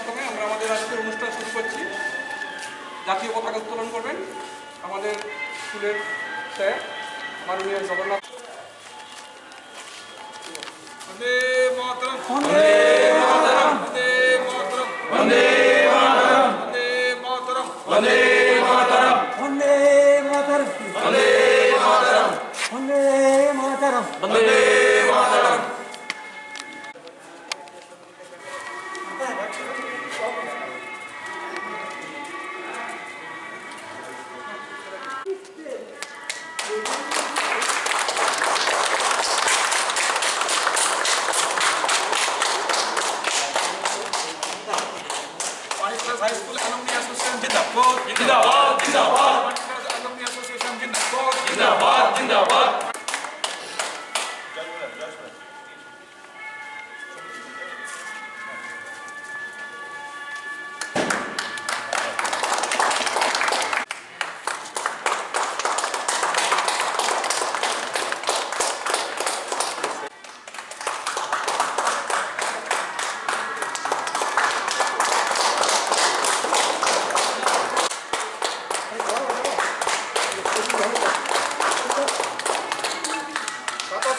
মাধ্যমে আমরা আমাদের আজকের অনুষ্ঠান শুরু করছি। জাতীয় পতাকা উত্তোলন করবেন আমাদের স্কুলের স্যার মাননীয় জগন্নাথ। বন্দে মাতরম, বন্দে মাতরম, বন্দে মাতরম, বন্দে মাতরম, বন্দে মাতরম, বন্দে মাতরম, বন্দে মাতরম, বন্দে মাতরম, বন্দে মাতরম, বন্দে মাতরম। High School Alumni Association Jindabad, Jindabad, Jindabad. Alumni Association Jindabad, Jindabad, Jindabad.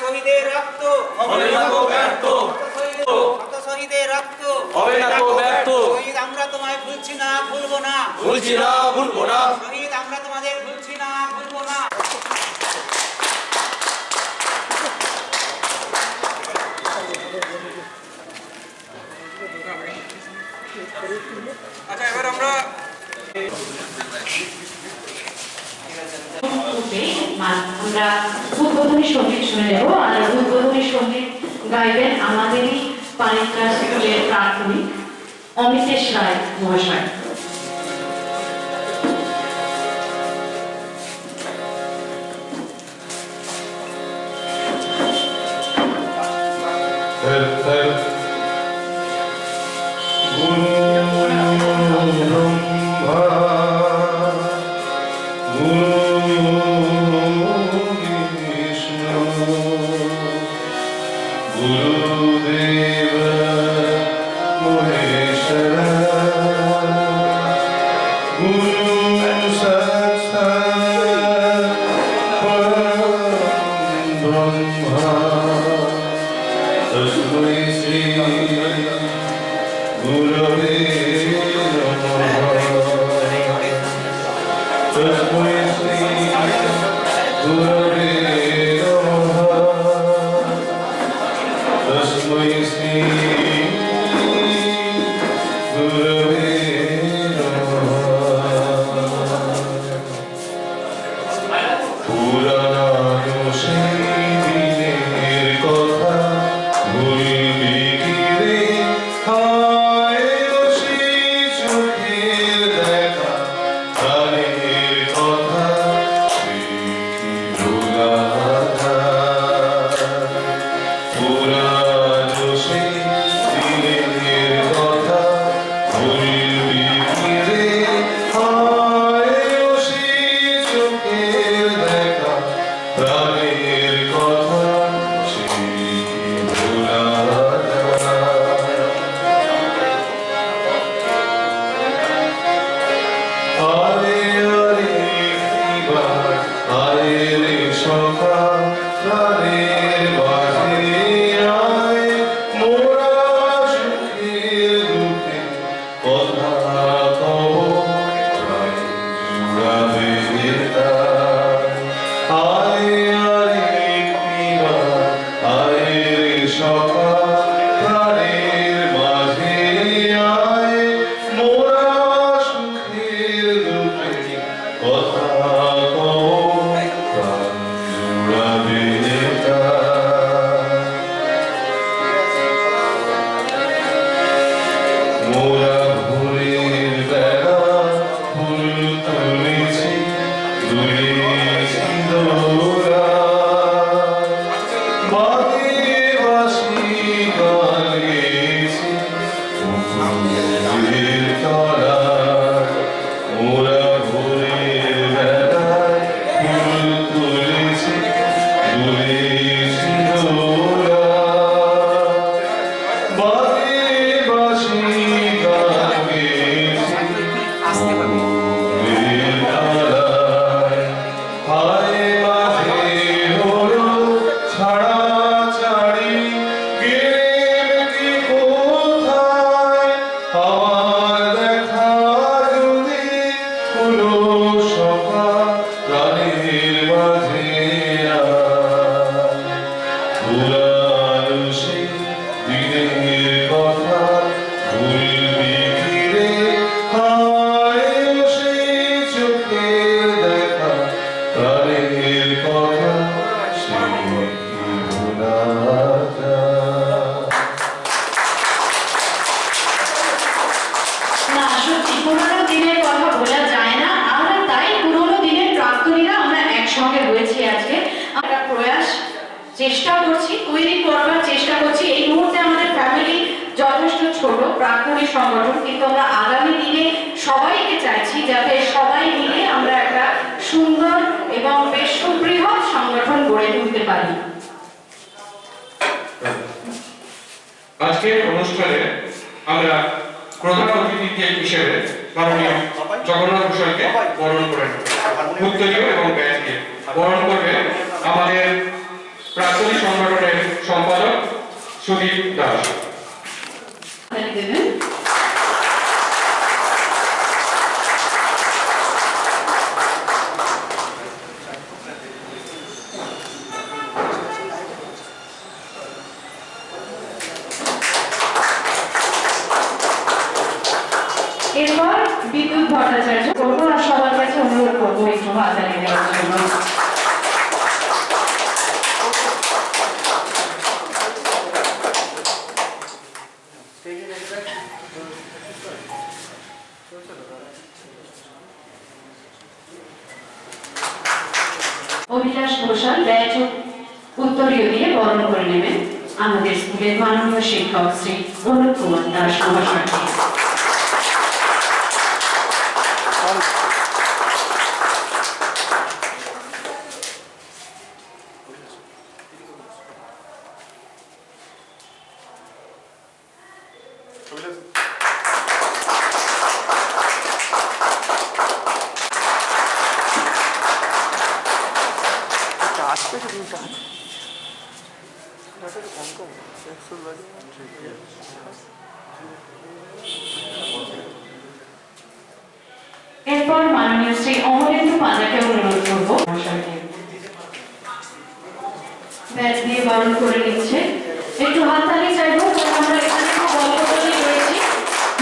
শহীদের রক্ত হবে না তো ব্যর্থ, কত শহীদের রক্ত হবে না তো ব্যর্থ। শহীদ আমরা তোমায় ভুলছি না, ভুলবো না, ভুলছি না, ভুলবো না। শহীদ আমরা তোমাদের ভুলছি না, ভুলবো না। আচ্ছা, এবার আমরা আমরা উদ্বোধনী সঙ্গীত শুনে নেব। আর উদ্বোধনী সঙ্গীত গাইবেন আমাদেরই পানিকা স্কুলের প্রাথমিক অমিতেশ রায় মহাশয়। কথা কও প্রাণ জুড়াবে চেষ্টা করছি, তৈরি করবার চেষ্টা করছি। এই মুহূর্তে আমাদের ফ্যামিলি যথেষ্ট ছোট, প্রাথমিক সংগঠন, কিন্তু আমরা আগামী দিনে সবাইকে চাইছি যাতে সবাই মিলে আমরা একটা সুন্দর এবং বেশ সুবৃহৎ সংগঠন গড়ে তুলতে পারি। আজকের অনুষ্ঠানে আমরা প্রধান অতিথি হিসেবে মাননীয় জগন্নাথ ঘোষালকে বরণ করে নেব। উত্তরীয় এবং ব্যাচ দিয়ে বরণ করবে আমাদের প্রাথমিক সংগঠনের সম্পাদক সুদীপ দাস। এরপর বিদ্যুৎ ভট্টাচার্য করবো, আর সবার কাছে অনুরোধ করবো একটু হাততালি দেওয়ার জন্য। অভিলাষ ঘোষাল ব্যাচ উত্তরীয় দিয়ে বরণ করে নেবেন আমাদের স্কুলের মাননীয় শিক্ষক শ্রী অনুপ কুমার দাস মহাশয়কে। এরপর মাননীয় শ্রী অমরেন্দ্র পাঁজাকে অনুরোধ করবো ব্যাচ দিয়ে বরণ করে নিচ্ছে। একটু হাততালি চাইবো, আমরা এখানে খুব গল্প করে রয়েছি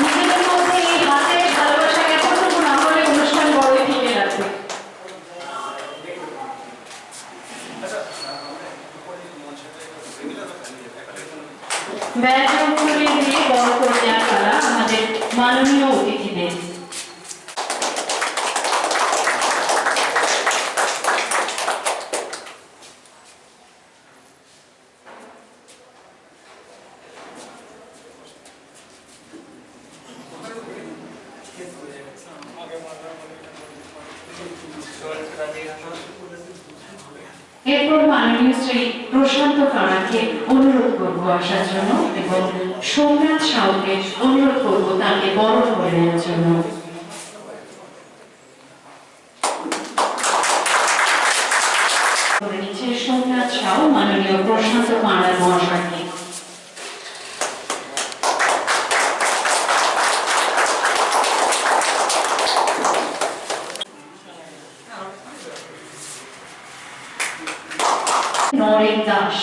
নিজেদের মধ্যে। এই হাতে ভালোবাসা এতটুকু না হলে অনুষ্ঠান বড়ই থেকে যাচ্ছে। ব্যাচ উত্তরীয় দিয়ে বরণ করে দেওয়ার পালা আমাদের মাননীয় অতিথিদের। এরপর মাননীয় শ্রী প্রশান্ত কারাকে অনুরোধ করবো আসার জন্য এবং সোমনাথ সাউকে অনুরোধ করবো তাকে বরণ করে নেওয়ার জন্য। করে নিচ্ছে সোমনাথ সাউ মাননীয় প্রশান্ত কারা মহাশয়কে। নরেন দাস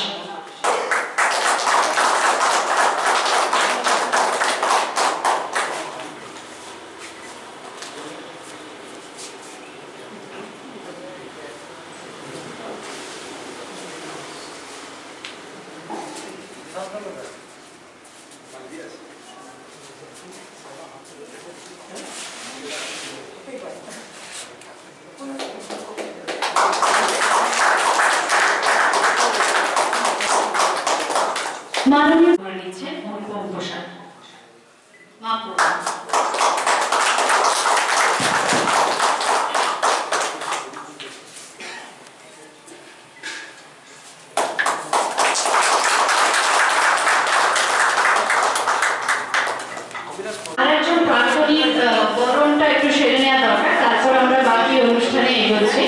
মাননীয় করে নিচ্ছেন অনুপম ঘোষাল। মাফ করবেন। আরেকজন প্রাক্তনীর বরণটা একটু সেরে নেওয়া দরকার, তারপর আমরা বাকি অনুষ্ঠানে এগোচ্ছি।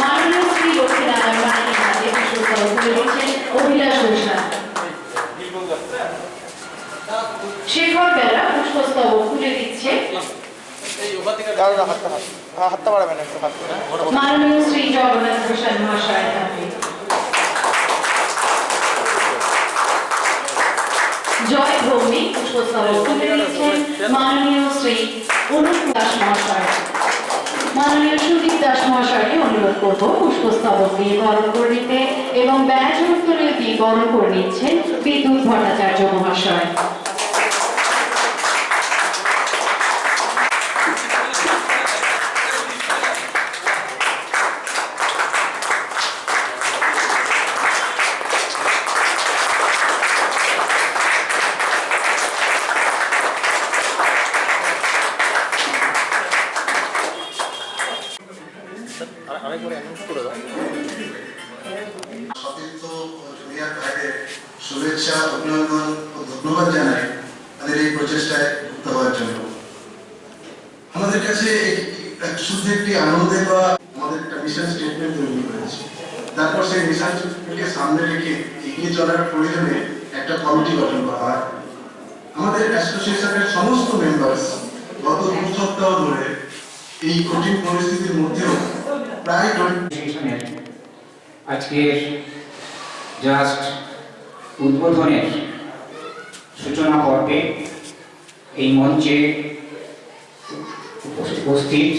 মাননীয় শ্রী লক্ষ্মীনারায়ণ মানিকের হাতে পুষ্পস্তবক তুলে দিচ্ছেন অভিলাষ ঘোষা। শেখর বেলা পুষ্পস্তবক তুলে দিচ্ছে হাতটা বাড়াবেন একটু হাত মাননীয় শ্রী জগন্নাথ ঘোষাল মহাশয়ের হাতে। জয় ভৌমি পুষ্পস্তবক তুলে দিচ্ছেন মাননীয় শ্রী অনুপ দাস মহাশয়। মাননীয় সুদীপ দাস মহাশয়কে অনুরোধ করব পুষ্পস্তবক দিয়ে বরণ করে নিতে এবং ব্যাজ উত্তরে দিয়ে বরণ করে নিচ্ছেন বিদ্যুৎ ভট্টাচার্য মহাশয়। সতীর্থ ও জুনিয়র ভাইদের শুভেচ্ছা অভিনন্দন ও ধন্যবাদ জানাই তাদের এই প্রচেষ্টায় যুক্ত হওয়ার জন্য। আমাদের কাছে শুধু একটি আনন্দের বা আমাদের একটা মিশন স্টেটমেন্ট তৈরি করেছি, তারপর সেই মিশন স্টেটমেন্টকে সামনে রেখে এগিয়ে চলার প্রয়োজনে একটা কমিটি গঠন করা হয়। আমাদের অ্যাসোসিয়েশনের সমস্ত মেম্বার্স গত 2 সপ্তাহ ধরে এই কঠিন পরিস্থিতির মধ্যেও প্রায় আজকের জাস্ট উদ্বোধনের সূচনা পর্বে এই মঞ্চে উপস্থিত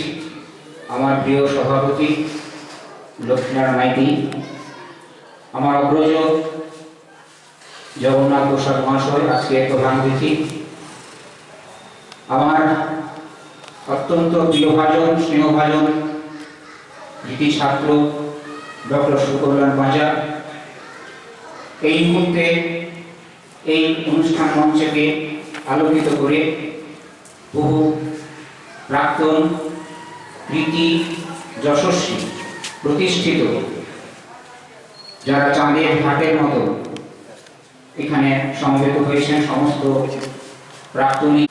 আমার প্রিয় সভাপতি লক্ষ্মীনারায়ণ মাইতি, আমার অগ্রজ জগন্নাথ ঘোষাল মহাশয় আজকের প্রধান অতিথি, আমার অত্যন্ত প্রিয়ভাজন স্নেহভাজন কৃতি ছাত্র ডক্টর সুকল্যাণ পাঁজা, এই মুহূর্তে এই অনুষ্ঠান মঞ্চকে আলোকিত করে বহু প্রাক্তন কৃতি যশস্বী প্রতিষ্ঠিত যারা চাঁদের ঘাটের মতো এখানে সমবেত হয়েছেন সমস্ত প্রাক্তনী।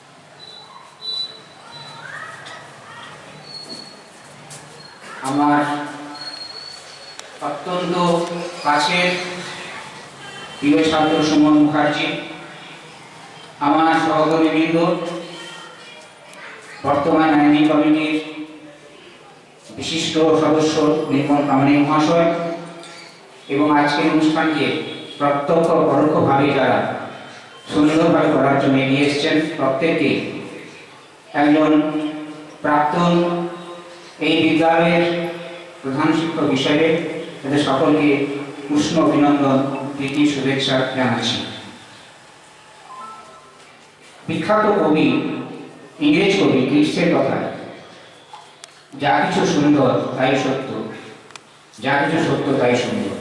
আমার অত্যন্ত কাছের প্রিয় ছাত্র সুমন মুখার্জি, আমার সহকর্মীবৃন্দ, বর্তমান আইনি কমিটির বিশিষ্ট সদস্য নির্মল কামানী মহাশয় এবং আজকের অনুষ্ঠানকে প্রত্যক্ষ পরোক্ষভাবে যারা সুন্দরভাবে করার জন্য এগিয়ে এসেছেন প্রত্যেককে একজন প্রাক্তন এই বিদ্যালয়ের প্রধান শিক্ষক হিসেবে তাদের সকলকে উষ্ণ অভিনন্দন প্রীতি শুভেচ্ছা জানাচ্ছি। বিখ্যাত কবি ইংরেজ কবি কিটসের কথায় যা কিছু সুন্দর তাই সত্য, যা কিছু সত্য তাই সুন্দর।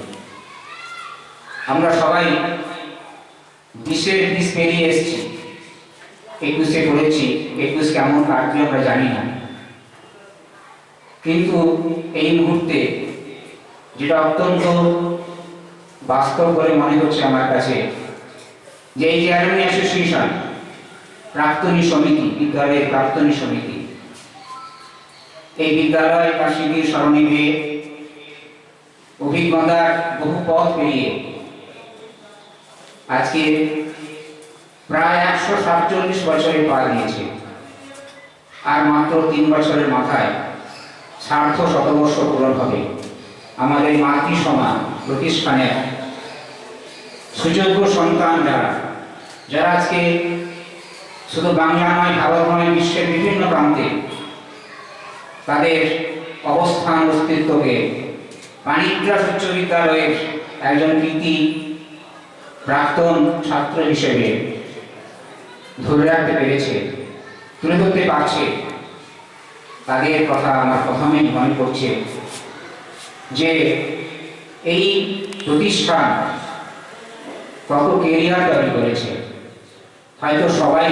আমরা সবাই 20-এর 20 পেরিয়ে এসেছি, 21-এ পড়েছি, 21 কেমন কাটবে আমরা জানি না, কিন্তু এই মুহূর্তে যেটা অত্যন্ত বাস্তব বলে মনে হচ্ছে আমার কাছে যে এই যে অ্যালুমনি অ্যাসোসিয়েশন প্রাক্তনী সমিতি, বিদ্যালয়ের প্রাক্তনী সমিতি, এই বিদ্যালয় তার শিবির স্মরণে পেয়ে অভিজ্ঞতার বহু পথ পেরিয়ে আজকে প্রায় 147 বছরে পা দিয়েছে, আর মাত্র 3 বছরের মাথায় সার্ধ শতবর্ষ পূরণ হবে আমাদের মাতৃ সমাজ প্রতিষ্ঠানের সুযোগ্য সন্তান যারা আজকে শুধু বাংলা নয়, ভারত নয়, বিশ্বের বিভিন্ন প্রান্তে তাদের অবস্থান অস্তিত্বকে পানিগ্রাস উচ্চ বিদ্যালয়ের একজন কৃতি প্রাক্তন ছাত্র হিসেবে ধরে রাখতে পেরেছে, তুলে ধরতে পারছে। তাদের কথা আমার প্রথমেই মনে পড়ছে যে এই প্রতিষ্ঠান কত কেরিয়ার তৈরি করেছে। হয়তো সবাই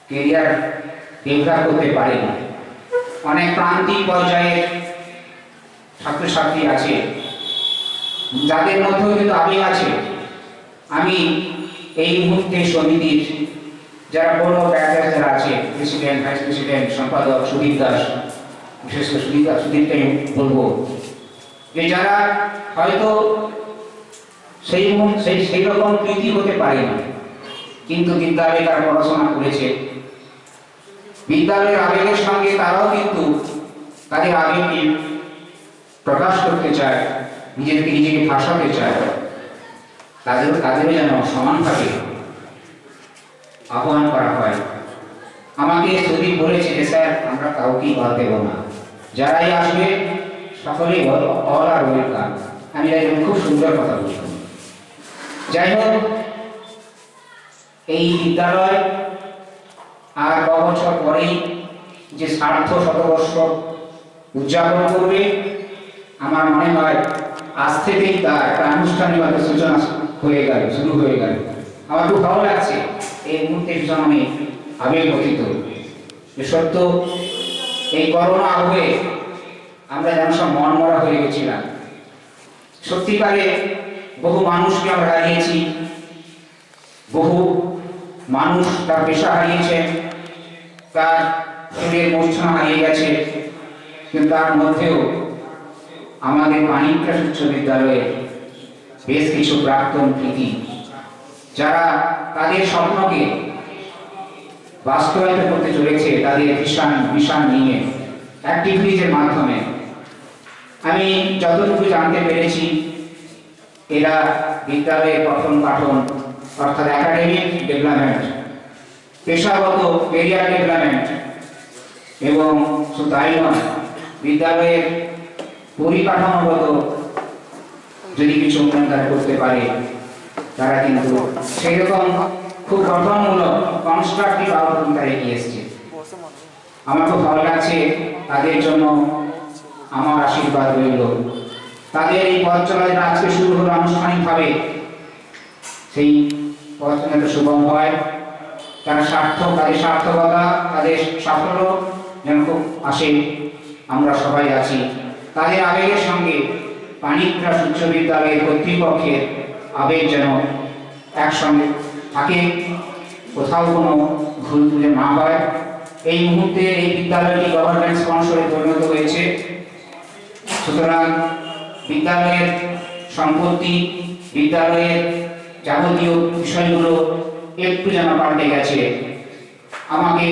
কেরিয়ার ডেভেলপ করতে পারে না, অনেক প্রান্তিক পর্যায়ের ছাত্রছাত্রী আছে যাদের মধ্যেও কিন্তু আবেগ আছে। আমি এই মুহূর্তে সমিতির যারা বড় ব্যাটার যারা আছে, প্রেসিডেন্ট, ভাইস প্রেসিডেন্ট, সম্পাদক সুদীপ দাস বিশেষ করে সুদীপকে আমি বলবো যে যারা হয়তো সেই রকম কৃতি হতে পারেনি, কিন্তু বিদ্যালয়ে তারা পড়াশোনা করেছে, বিদ্যালয়ের আবেগের সঙ্গে তারাও কিন্তু তাদের আবেগকে প্রকাশ করতে চায়, নিজেকে ভাসাতে চায়, তাদেরও যেন সমানভাবে আহ্বান করা হয়। আমাকে সুদীপ বলেছে যে স্যার আমরা কাউকেই বাদ দেব না, যারাই আসবে সকলেই অল আর ওয়েলকাম। আমি খুব সুন্দর কথা বললাম। যাই হোক, এই বিদ্যালয় আর ক বছর পরেই যে সার্থ শতবর্ষ উদযাপন করবে, আমার মনে হয় আজ থেকেই তার একটা আনুষ্ঠানিকভাবে সূচনা শুরু হয়ে গেল। আমার খুব ভালো লাগছে এই মুহূর্তে ভীষণ আমি আবেগগঠিত যে সত্য এই করোনা আবহে আমরা যেন সব মনমরা হয়ে গেছিলাম। সত্যিকারে বহু মানুষকে আমরা হারিয়েছি, বহু মানুষ তার পেশা হারিয়েছে, তার শরীরের মূর্ছনা হারিয়ে গেছে, কিন্তু তার মধ্যেও আমাদের মানিকরাস উচ্চ বিদ্যালয়ের বেশ কিছু প্রাক্তন কৃতী যারা তাদের স্বপ্নকে বাস্তবায়িত করতে চলেছে তাদের ভিশন নিয়ে অ্যাক্টিভিটিজের মাধ্যমে। আমি যতটুকু জানতে পেরেছি, এরা বিদ্যালয়ের পঠন পাঠন অর্থাৎ একাডেমিক ডেভেলপমেন্ট, পেশাগত ক্যারিয়ার ডেভেলপমেন্ট এবং শুধু তাই নয়, বিদ্যালয়ের পরিকাঠামোগত যদি কিছু উন্নয়ন তারা করতে পারে, তারা কিন্তু সেই রকম খুব গঠনমূলক কনস্ট্রাকটিভ আউটকাম তারা এগিয়ে এসছে। আমার খুব ভালো লাগছে, তাদের জন্য আমার আশীর্বাদ রইল। তাদের এই পথ চলা আজকে শুরু হলো আনুষ্ঠানিকভাবে, সেই পথ চলা সুগম হয়, তারা তাদের সার্থকতা, তাদের সাফল্য যেন খুব আসে, আমরা সবাই আছি। তাদের আবেগের সঙ্গে মানিকরাস উচ্চ বিদ্যালয়ের কর্তৃপক্ষের আবেগ যেন একসঙ্গে থাকে, কোথাও কোনো ভুল তুলে না হয়। এই মুহূর্তে এই বিদ্যালয়টি গভর্নমেন্ট স্পন্সরে পরিণত হয়েছে, সুতরাং বিদ্যালয়ের সম্পত্তি, বিদ্যালয়ের যাবতীয় বিষয়গুলো একটু যেন পাল্টে গেছে। আমাকে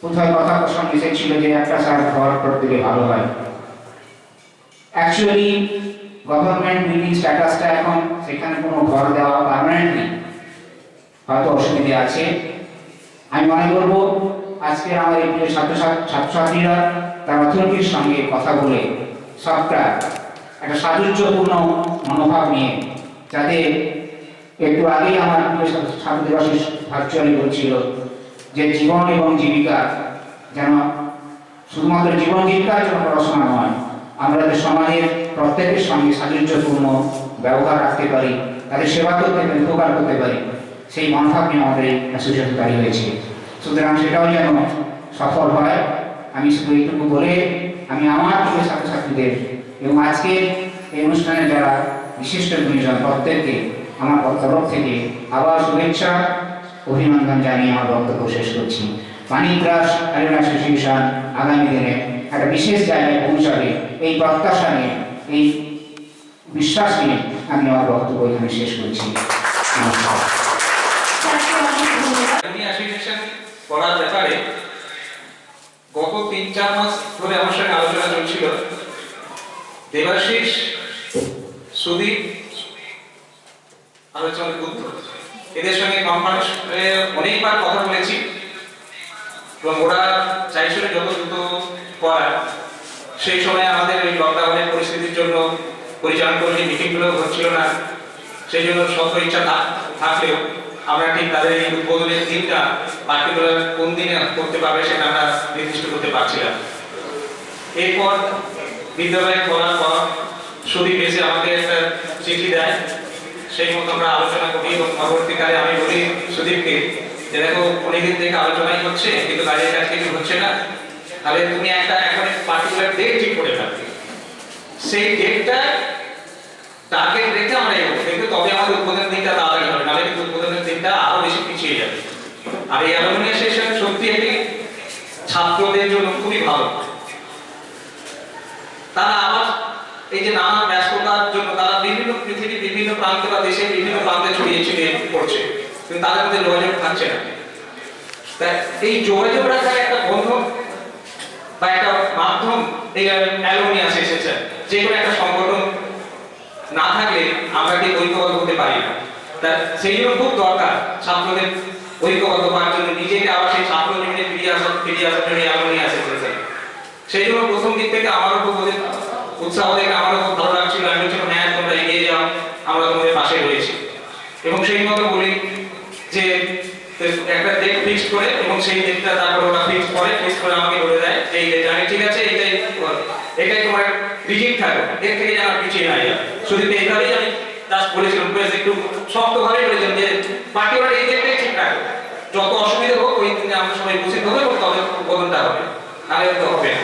কোথায় কথা প্রসঙ্গ এসেছিল যে একটা স্যার ঘর করতে ভালো হয়। অ্যাকচুয়ালি গভর্নমেন্ট বিল্ডিং স্ট্যাটাসটা এখন সেখানে কোনো ঘর দেওয়া পার্মানেন্টলি হয়তো অসুবিধে আছে। আমি মনে করবো আজকে আমার এই প্রিয় ছাত্রছাত্রীরা তার অথরিটির সঙ্গে কথা বলে সবটা একটা সাযুজ্যপূর্ণ মনোভাব নিয়ে, যাতে একটু আগেই আমার প্রিয় ছাত্র দিবসে ভার্চুয়ালি বলছিল যে জীবন এবং জীবিকা যেন শুধুমাত্র জীবন জীবিকার জন্য পড়াশোনা নয়, আমরা যে সমাজের প্রত্যেকের সঙ্গে সাযুজ্যপূর্ণ ব্যবহার রাখতে পারি, তাদের সেবা করতে পারি, উপকার করতে পারি, সেই মনোভাব নিয়ে আমাদের এই অ্যাসোসিয়েশন তৈরি হয়েছে। সুতরাং সেটাও যেন সফল হয়। আমি শুধু এইটুকু বলে আমি আমার প্রিয় ছাত্রছাত্রীদের এবং আজকে এই অনুষ্ঠানে যারা বিশিষ্ট গুণীজন প্রত্যেককে আমার তরফ থেকে আবার শুভেচ্ছা অভিনন্দন জানিয়ে আমার বক্তব্য শেষ করছি। মানিকরাস অ্যালুমনি অ্যাসোসিয়েশন আগামী দিনে একটা বিশেষ জায়গায় পৌঁছাবে, এই প্রত্যাশা নিয়ে, এই বিশ্বাস নিয়ে আমি আমার বক্তব্য এখানে শেষ করছি। নমস্কার। অ্যাসোসিয়েশন করার ব্যাপারে গত 3-4 মাস ধরে আমার সঙ্গে আলোচনা চলছিল। দেবাশিস, সুদীপ, আলোচনা পুত্র, এদের সঙ্গে কনফারেন্সে অনেকবার কথা বলেছি এবং ওরা চাইছিল যত দ্রুত করা। সেই সময় আমাদের ওই লকডাউনের পরিস্থিতির জন্য পরিচালনা কমিটির মিটিংগুলো হচ্ছিল না, সেই জন্য শত ইচ্ছা থাকলেও আমরা ঠিক তাদের এই উদ্বোধনের দিনটা পার্টিকুলার কোন দিনে করতে পারবে সেটা আমরা নির্দিষ্ট করতে পারছিলাম। এরপর বিদ্যালয়ে করার পর সুদীপ এসে আমাকে একটা চিঠি দেয়, সেই মতো আমরা আলোচনা করি এবং পরবর্তীকালে আমি বলি সুদীপকে যে দেখো অনেকদিন থেকে আলোচনাই হচ্ছে কিন্তু কাজের কাজ কিছু হচ্ছে না, তাহলে তুমি একটা এখন পার্টিকুলার ডেট ঠিক করে রাখবে, সেই ডেটটা টার্গেট রেখে আমরা এগোবো, কিন্তু তবে আমাদের উদ্বোধনের দিনটা তাড়াতাড়ি হবে, নাহলে কিন্তু উদ্বোধনের দিনটা আরো বেশি পিছিয়ে যাবে। আর এই অ্যালুমনি অ্যাসোসিয়েশন সত্যি একটি ছাত্রদের জন্য খুবই ভালো, তারা আবার এই যে নানান ব্যস্ততার জন্য তারা বিভিন্ন পৃথিবীর বিভিন্ন প্রান্তে বা দেশের বিভিন্ন প্রান্তে ছড়িয়ে ছিটিয়ে পড়ছে, কিন্তু তাদের মধ্যে যোগাযোগ থাকছে না। তাই এই যোগাযোগ রাখার একটা বন্ধন বা একটা মাধ্যম এই অ্যালুমিনিয়াস এসেছে। যে কোনো একটা সংগঠন না থাকলে আমরা কি ঐক্যবদ্ধ হতে পারি না। তা সেই জন্য খুব দরকার ছাত্রদের ঐক্যবদ্ধ হওয়ার জন্য, নিজেকে আবার সেই ছাত্র জীবনে ফিরিয়ে আসার জন্য অ্যালুমিনিয়াস এসেছে। সেই জন্য প্রথম দিক থেকে আমারও খুব উৎসাহ দেখে আমারও খুব ভালো লাগছিল। আমি বলছিলাম হ্যাঁ তোমরা এগিয়ে যাও, আমরা তোমাদের পাশে রয়েছি। এবং সেই মতো বলি যে একটা ডেট ফিক্স করে এবং সেই ডেটটা তারপর ওরা ফিক্স করে আমাকে বলে দেয় যে এই ডেট, আমি ঠিক আছে এটাই তোমার রিজিক থাকো, এর থেকে যেন পিছিয়ে না যায়। শুধু এইভাবেই আমি জাস্ট বলেছিলাম, একটু শক্তভাবে বলেছিলাম যে বাকি ওরা এই ডেটটাই ঠিক রাখো, যত অসুবিধা হোক ওই দিনে আমরা সবাই উপস্থিত হবো এবং তবে বদলটা হবে, আগে তো হবে না।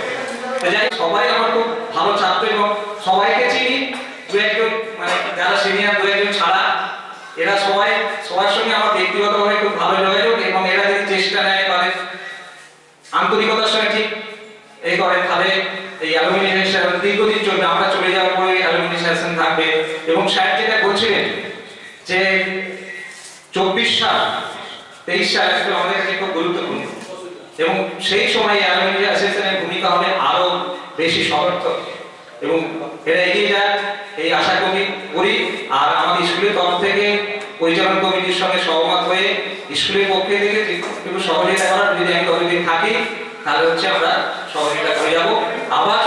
যাই সবাই আমার খুব ভালো ছাত্র এবং সবাইকে চিনি, দু একজন মানে যারা সিনিয়র দু একজন ছাড়া এরা সবার সঙ্গে আমার ব্যক্তিগতভাবে খুব ভালো যোগাযোগ। এবং এরা যদি চেষ্টা নেয় তাদের আন্তরিকতার সঙ্গে ঠিক এই করে, তাহলে এই অ্যালুমিনিয়াম দীর্ঘদিন চলবে। আমরা চলে যাওয়ার পরে অ্যালুমিনিয়াম থাকবে। এবং স্যার যেটা বলছিলেন যে 24 সাল 23 সাল আসলে আমাদের কাছে খুব গুরুত্বপূর্ণ এবং সেই সময় অ্যালুমিনিয়াম অ্যাসোসিয়েশনের ভূমিকা হবে আরো বেশি সমর্থক এবং এরা এগিয়ে যায় এই আশা করি। আর আমাদের স্কুলের তরফ থেকে পরিচালনা কমিটির সঙ্গে সহমত হয়ে স্কুলের পক্ষে থেকে একটু সহযোগিতা করার, যদি আমি ততদিন থাকি তাহলে আমরা সহযোগিতা করে যাব। আবার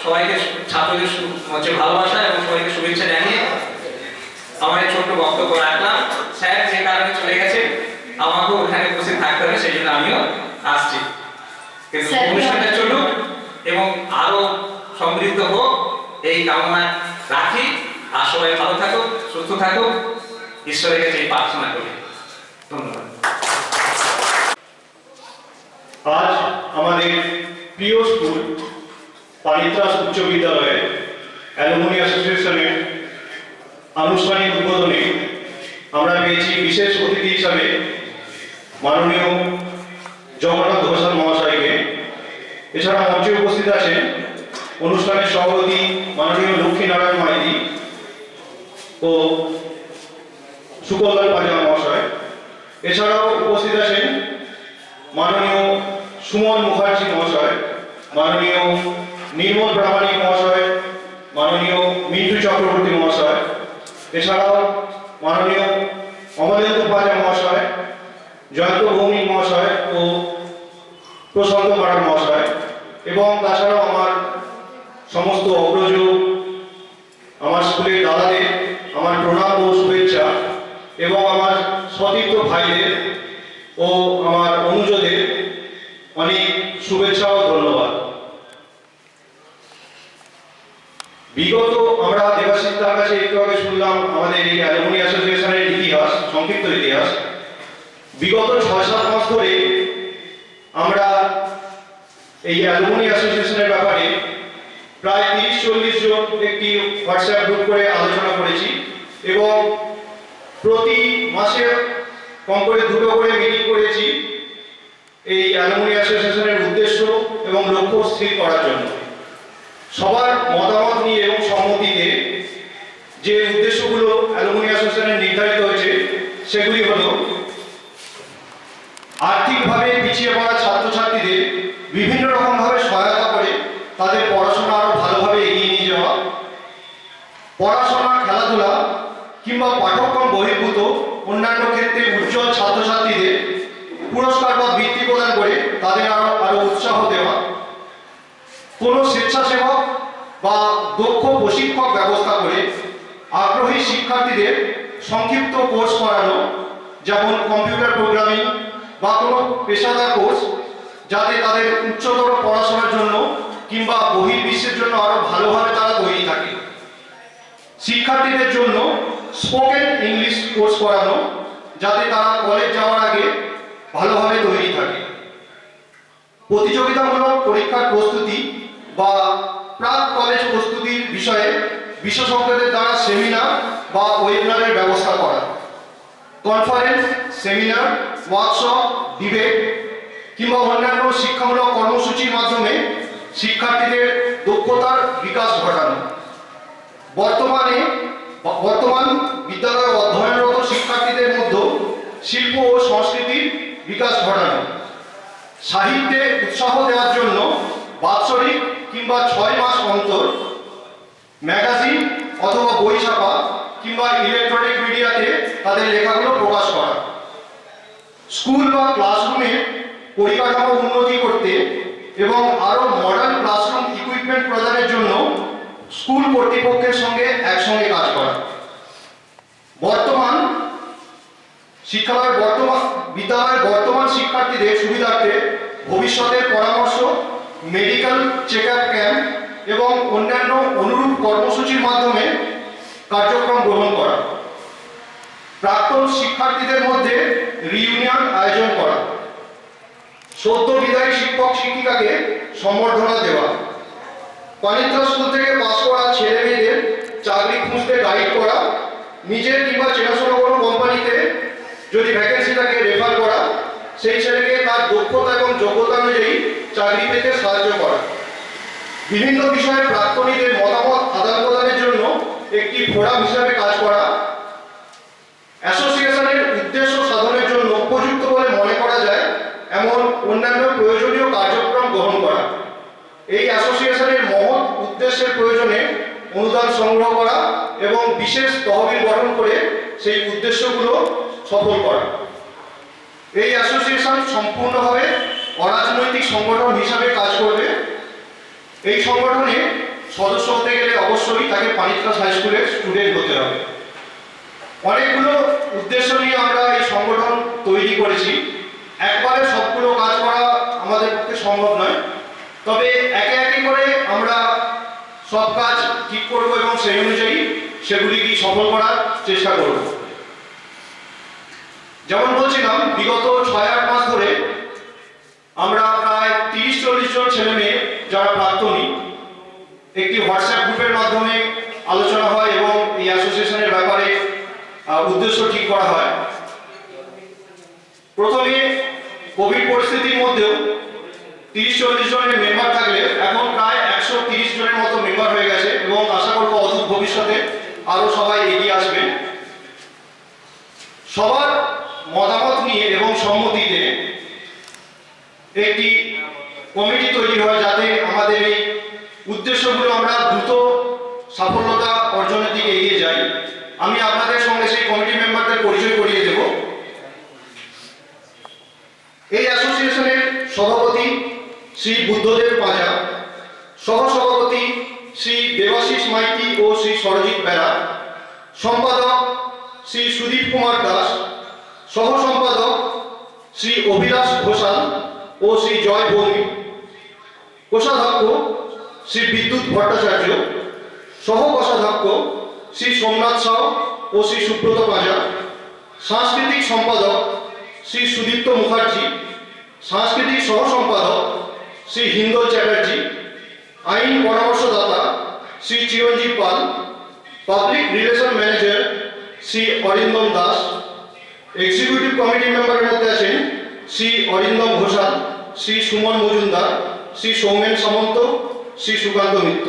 সবাইকে ছাত্রদের ভালোবাসা এবং সবাইকে শুভেচ্ছা জানিয়ে আমার এই ছোট্ট বক্তব্য রাখলাম। স্যার যে কারণে চলে গেছে আমাকেও ওখানে উপস্থিত থাকতে হবে, সেই জন্য আমিও আসছি। কিন্তু অনুষ্ঠানটা চলুক এবং আরো সমৃদ্ধ হোক এই কামনা রাখি। আর সবাই ভালো থাকুক, সুস্থ থাকুক, ঈশ্বরের কাছে প্রার্থনা করি। ধন্যবাদ। আজ আমাদের প্রিয় স্কুল পানিত্রাস উচ্চ বিদ্যালয়ে অ্যালুমিনি অ্যাসোসিয়েশনের আনুষ্ঠানিক উদ্বোধনে আমরা পেয়েছি বিশেষ অতিথি হিসাবে মাননীয় জগন্নাথ ঘোষাল মহাশয়কে। এছাড়া মঞ্চে উপস্থিত আছেন অনুষ্ঠানের সভাপতি মাননীয় লক্ষ্মীনারায়ণ মাইতি ও সুকল্যাণ পাজা মহাশয়। এছাড়াও উপস্থিত আছেন মাননীয় সুমন মুখার্জি মহাশয়, মাননীয় নির্মল প্রামাণিক মহাশয়, মাননীয় মিন্টু চক্রবর্তী মহাশয়, এছাড়াও মাননীয় অমলেন্দু পাজা মহাশয়, জয়ন্ত ভৌমিক মহাশয় ও প্রশান্ত মারান মহাশয়। এবং তাছাড়াও আমার সমস্ত অগ্রজ, আমার স্কুলের দাদাদের আমার প্রণাম ও শুভেচ্ছা এবং আমার সতীর্থ ভাইদের ও আমার অনুজদের অনেক শুভেচ্ছা ও ধন্যবাদ। বিগত আমরা দেবাশিস দার কাছে একটু আগে শুনলাম আমাদের এই অ্যালুমিনি অ্যাসোসিয়েশনের ইতিহাস, সংক্ষিপ্ত ইতিহাস। বিগত 6-7 মাস ধরে আমরা এই অ্যালুমিনি অ্যাসোসিয়েশনের ব্যাপারে প্রায় 30-40 জন একটি হোয়াটসঅ্যাপ গ্রুপ করে আলোচনা করেছি এবং প্রতি মাসে কম করে 2টো করে মিটিং করেছি এই অ্যালুমিনি অ্যাসোসিয়েশনের উদ্দেশ্য এবং লক্ষ্য স্থির করার জন্য। সবার মতামত নিয়ে এবং সম্মতিতে যে উদ্দেশ্যগুলো অ্যালুমিনি অ্যাসোসিয়েশনের নির্ধারিত হয়েছে সেগুলি হলো আর্থিকভাবে পিছিয়ে পড়া ছাত্রছাত্রীদের বিভিন্ন রকমভাবে সহায়তা করে তাদের পড়াশোনা আরো ভালোভাবে এগিয়ে নিয়ে যাওয়া, পড়াশোনা, খেলাধুলা কিংবা পাঠ্যক্রম বহির্ভূত অন্যান্য ক্ষেত্রে উজ্জ্বল ছাত্রছাত্রীদের পুরস্কার বা বৃত্তি প্রদান করে তাদের আরো উৎসাহ দেওয়া, কোনো স্বেচ্ছাসেবক বা দক্ষ প্রশিক্ষক ব্যবস্থা করে আগ্রহী শিক্ষার্থীদের সংক্ষিপ্ত কোর্স করানো, যেমন কম্পিউটার প্রোগ্রামিং বা কোনো পেশাদার কোর্স, যাতে তাদের উচ্চতর পড়াশোনার জন্য কিংবা বহির্বিশ্বের জন্য আরো ভালোভাবে তারা তৈরি থাকে। শিক্ষার্থীদের জন্য স্পোকেন ইংলিশ কোর্স করানো, যাতে তারা কলেজ যাওয়ার আগে ভালোভাবে তৈরি থাকে। প্রতিযোগিতামূলক পরীক্ষার প্রস্তুতি বা প্রাক কলেজ প্রস্তুতির বিষয়ে বিশেষজ্ঞদের দ্বারা সেমিনার বা ওয়েবিনারের ব্যবস্থা করা, কনফারেন্স, সেমিনার, ওয়ার্কশপ, ডিবেট কিংবা অন্যান্য শিক্ষামূলক কর্মসূচির মাধ্যমে শিক্ষার্থীদের দক্ষতার বিকাশ বর্তমান বিদ্যালয়ে অধ্যয়নরত শিক্ষার্থীদের মধ্যে শিল্প ও সংস্কৃতির বিকাশ ঘটানো, সাহিত্যে উৎসাহ দেওয়ার জন্য বাৎসরিক কিংবা 6 মাস অন্তর ম্যাগাজিন অথবা বই ছাপা কিংবা ইলেকট্রনিক মিডিয়াতে তাদের লেখাগুলো প্রকাশ করা, স্কুল বা ক্লাসরুমের পরিকাঠামো উন্নতি করতে এবং আরো মডার্ন ক্লাসরুম ইকুইপমেন্ট প্রদানের জন্য স্কুল কর্তৃপক্ষের সঙ্গে একসঙ্গে কাজ করা। বিদ্যালয়ের বর্তমান শিক্ষার্থীদের সুবিধার্থে ভবিষ্যতের পরামর্শ, মেডিকেল চেক আপ ক্যাম্প এবং অন্যান্য অনুরূপ কর্মসূচির মাধ্যমে কার্যক্রম গ্রহণ করা। প্রাক্তন শিক্ষার্থীদের মধ্যে রিইউনিয়ন আয়োজন করা, সদ্য বিদায়ী শিক্ষক শিক্ষিকাকে সম্বর্ধনা দেওয়া, পানিত্রা স্কুল থেকে পাস করা ছেলে মেয়েদের চাকরি খুঁজতে গাইড করা, নিজের কিংবা চেনাশোনা কোনো কোম্পানিতে যদি ভ্যাকেন্সি থাকে রেফার করা, সেই ছেলেকে তার দক্ষতা এবং যোগ্যতা অনুযায়ী চাকরি পেতে সাহায্য করা, বিভিন্ন বিষয়ে প্রাক্তনীদের মতামত আদান প্রদানের জন্য একটি ফোরাম হিসাবে কাজ করা, অ্যাসোসিয়েশনের উদ্দেশ্য সাধনের জন্য উপযুক্ত বলে মনে করা যায় এমন অন্যান্য প্রয়োজনীয় কার্যক্রম গ্রহণ করা, এই অ্যাসোসিয়েশনের মহৎ উদ্দেশ্যের প্রয়োজনে অনুদান সংগ্রহ করা এবং বিশেষ তহবিল গঠন করে সেই উদ্দেশ্যগুলো সফল করা। এই অ্যাসোসিয়েশন সম্পূর্ণভাবে অরাজনৈতিক সংগঠন হিসাবে কাজ করবে। এই সংগঠনে সদস্য হতে গেলে অবশ্যই তাকে পানিত্রাস হাই স্কুলের স্টুডেন্ট হতে হবে। অনেকগুলো উদ্দেশ্য নিয়ে আমরা এই সংগঠন তৈরি করেছি, একবারে সবগুলো কাজ করা আমাদের পক্ষে সম্ভব নয়, তবে একে একে করে আমরা সব কাজ ঠিক করব এবং সেই অনুযায়ী সেগুলিকে সফল করার চেষ্টা করব। যেমন বলছিলাম, বিগত 6-8 মাস ধরে আমরা প্রায় 30-40 জন ছেলে মেয়ে যারা প্রাক্তনী একটি হোয়াটসঅ্যাপ গ্রুপের মাধ্যমে আলোচনা হয় এবং এই অ্যাসোসিয়েশনের ব্যাপারে উদ্দেশ্য ঠিক করা হয়। প্রথমে কোভিড পরিস্থিতির মধ্যেও 30-40 জনের মেম্বার থাকলে এখন প্রায় 130 জনের মতো মেম্বার হয়ে গেছে এবং আশা করব অদূর ভবিষ্যতে আরো সবাই এগিয়ে আসবেন। সবার মতামত নিয়ে এবং সম্মতিতে একটি কমিটি তৈরি হয় যাতে আমাদের এই উদ্দেশ্যগুলো আমরা দ্রুত সাফল্যতা অর্জনের দিকে এগিয়ে যাই। আমি আপনাদের সঙ্গে সেই কমিটি মেম্বারদের পরিচয় করিয়ে দেব। এই অ্যাসোসিয়েশনের সভাপতি শ্রী বুদ্ধদেব পাঁজা, সহসভাপতি শ্রী দেবাশিস মাইতি ও শ্রী সরজিৎ বেরা, সম্পাদক শ্রী সুদীপ কুমার দাস, সহ সম্পাদক শ্রী অভিলাষ ঘোষাল ও শ্রী জয় ভৌমিক, কোষাধ্যক্ষ শ্রী বিদ্যুৎ ভট্টাচার্য, সহ কোষাধ্যক্ষ শ্রী সোমনাথ সাউ ও শ্রী সুব্রত পাঁজা, সাংস্কৃতিক সম্পাদক শ্রী সুদীপ্ত মুখার্জি, সাংস্কৃতিক সহ সম্পাদক শ্রী হিন্দল চ্যাটার্জি, আইন পরামর্শদাতা Shri Chiranjeeb Pal, public relation manager Shri Arindam Das. Executive committee মেম্বারের মধ্যে আছেন শ্রী অরিন্দম ঘোষাল, শ্রী সুমন মজুমদার, শ্রী সৌমেন সামন্ত, শ্রী সুকান্ত মিত্র।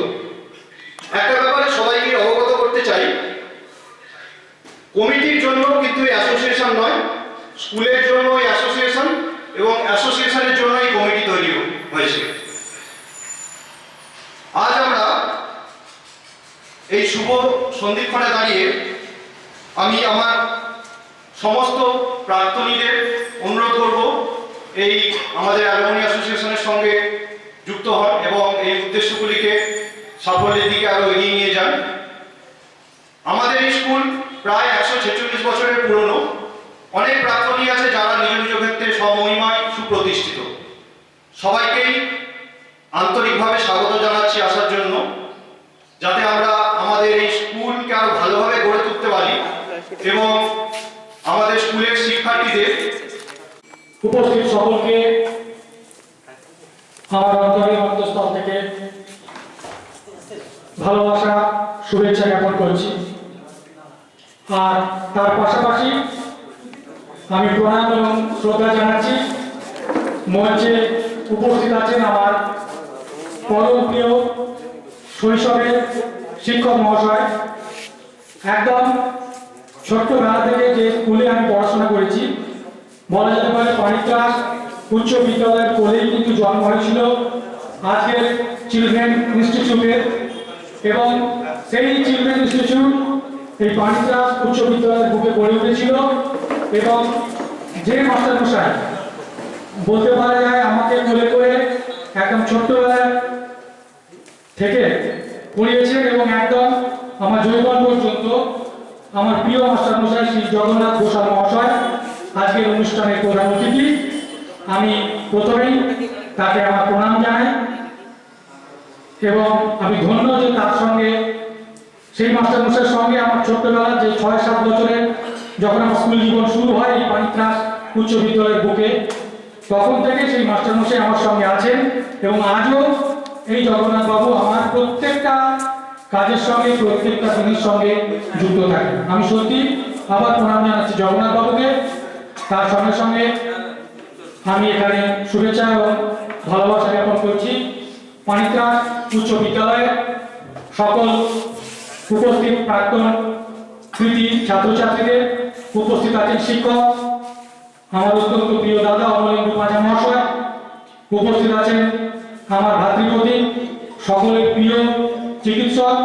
একটা ব্যাপারে সবাইকে অবগত করতে চাই, কমিটির জন্য কিন্তু এই অ্যাসোসিয়েশন নয়, স্কুলের জন্য এই অ্যাসোসিয়েশন এবং অ্যাসোসিয়েশনের জন্য এই কমিটি তৈরি হয়েছে। আজ আমরা এই শুভ সন্ধিক্ষণে দাঁড়িয়ে আমি আমার সমস্ত প্রাক্তনীদের অনুরোধ করব এই আমাদের অ্যালুমনি অ্যাসোসিয়েশনের সঙ্গে যুক্ত হন এবং এই উদ্দেশ্যগুলিকে সাফল্যের দিকে আরো এগিয়ে নিয়ে যান। আমাদের এই স্কুল প্রায় 146 বছরের পুরনো। অনেক প্রাক্তনী আছে যারা নিজ নিজ ক্ষেত্রে স্বমহিমায় সুপ্রতিষ্ঠিত। সবাইকেই আন্তরিকভাবে স্বাগত জানাচ্ছি আসার জন্য, যাতে আমরা আমাদের এই স্কুলকে আরো ভালোভাবে গড়ে তুলতে পারি এবং আমাদের স্কুলের শিক্ষার্থীদের। উপস্থিত সকলকে আমার অন্তরের অন্তঃস্থল থেকে ভালোবাসা শুভেচ্ছা জ্ঞাপন করছি। আর তার পাশাপাশি আমি প্রণাম এবং শ্রদ্ধা জানাচ্ছি মঞ্চে উপস্থিত আছেন আমার পরমপ্রিয় শৈশবের শিক্ষক মহাশয়, একদম ছোট্টবেলা থেকে যে স্কুলে আমি পড়াশোনা করেছি, বলা যেতে পারে পানিক্লাস উচ্চ বিদ্যালয়ের কোলেই কিন্তু জন্ম হয়েছিল আজকের চিলড্রেন ইনস্টিটিউটের, এবং সেই চিলড্রেন ইনস্টিটিউট এই পানিক্লাস উচ্চ বিদ্যালয়ের বুকে গড়ে উঠেছিল। এবং যে মাস্টারমশাই বলতে পারা যায় আমাকে কোলে করে একদম ছোট্টবেলায় থেকে পড়িয়েছেন এবং একদম আমার যৌবন পর্যন্ত আমার প্রিয় মাস্টারমশাই শ্রী জগন্নাথ ঘোষাল মহাশয় আজকের অনুষ্ঠানের প্রধান অতিথি। আমি প্রথমেই তাকে আমার প্রণাম জানাই এবং আমি ধন্য যে তার সঙ্গে সেই মাস্টারমশাইয়ের সঙ্গে আমার ছোট্টবেলার যে ৬-৭ বছরের যখন আমার স্কুল জীবন শুরু হয় এই পানিক্লাস উচ্চ বিদ্যালয়ের বুকে, তখন থেকে সেই মাস্টারমশাই আমার সঙ্গে আছেন এবং আজও এই জগন্নাথ বাবু আমার প্রত্যেকটা কাজের সঙ্গে প্রত্যেকটা দিনের সঙ্গে যুক্ত থাকেন। আমি সত্যি আবার প্রণাম জানাচ্ছি জগন্নাথ বাবুকে। তার সঙ্গে সঙ্গে আমি এখানে শুভেচ্ছা এবং ভালোবাসা জ্ঞাপন করছি পানিক্লাস উচ্চ বিদ্যালয়ের সকল উপস্থিত প্রাক্তন কৃতি ছাত্রছাত্রীদের, উপস্থিত আছেন শিক্ষক আমার অত্যন্ত প্রিয় দাদা অমলেন্দু পাঁজা মহাশয়, উপস্থিত আছেন আমার ভাতৃপ্রতিম সকলের প্রিয় চিকিৎসক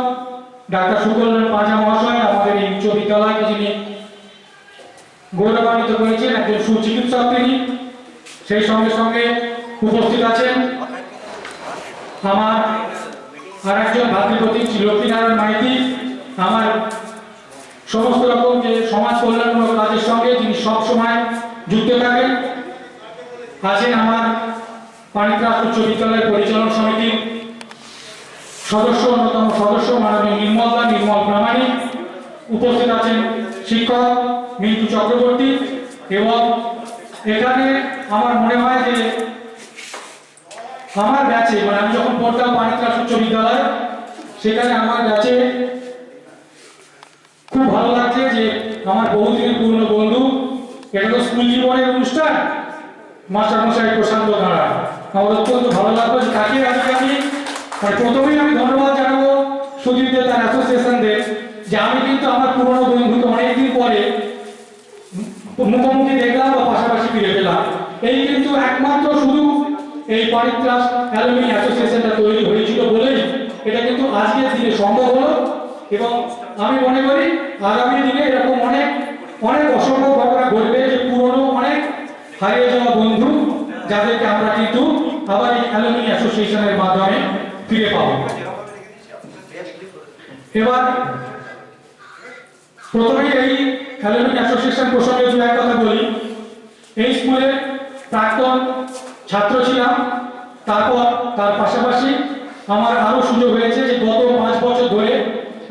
ডাক্তার সুকল্যাণ পাঁজা মহাশয়, আমাদের এই উচ্চ বিদ্যালয়কে যিনি গৌরবান্বিত করেছেন একজন সুচিকিৎসক তিনি। সেই সঙ্গে সঙ্গে উপস্থিত আছেন আমার আর একজন ভাতৃপ্রতিম শ্রী লক্ষ্মীনারায়ণ মাইতি, আমার সমস্ত রকম যে সমাজ কল্যাণমূলক কাজের সঙ্গে যিনি সবসময় যুক্ত থাকেন। আছেন আমার পানিক্লাস উচ্চ বিদ্যালয়ের পরিচালন সমিতির সদস্য, অন্যতম সদস্য মাননীয় নির্মল প্রামাণিক, উপস্থিত আছেন শিক্ষক মিন্টু চক্রবর্তী। এবং এখানে আমার মনে হয় যে আমার ব্যাচে, মানে আমি যখন পড়তাম পানিক্লাস উচ্চ বিদ্যালয়, সেখানে আমার ব্যাচে খুব ভালো লাগছে যে আমার বহুদিনের পুরনো বন্ধু, এটা তো স্কুল জীবনের অনুষ্ঠান, মাস্টারমশাই প্রশান্ত ধারা, আমার অত্যন্ত ভালো লাগলো যে তাকে আজকে আমি প্রথমেই আমি ধন্যবাদ জানাবো সুদীপদের তার অ্যাসোসিয়েশনদের যে আমি কিন্তু আমার পুরনো বন্ধুকে অনেকদিন পরে মুখোমুখি দেখলাম বা পাশাপাশি ফিরে পেলাম। এই কিন্তু একমাত্র শুধু এই পানিক্লাস অ্যালুমিনি অ্যাসোসিয়েশনটা তৈরি হয়েছিল বলেই এটা কিন্তু আজকের দিনে সম্ভব হলো। এবং আমি মনে করি আগামী দিনে এরকম অনেক অসম্ভব ঘটনা ঘটবে যে পুরনো অনেক হারিয়ে যাওয়া বন্ধু যাদেরকে আমরা কিন্তু আবার এই অ্যালুমিনি অ্যাসোসিয়েশনের মাধ্যমে ফিরে পাবো। এবার প্রথমেই এই অ্যালুমিনি অ্যাসোসিয়েশন প্রসঙ্গে দু এক কথা বলি। এই স্কুলের প্রাক্তন ছাত্র ছিলাম, তারপর তার পাশাপাশি আমার আরো সুযোগ হয়েছে যে গত 5 বছর ধরে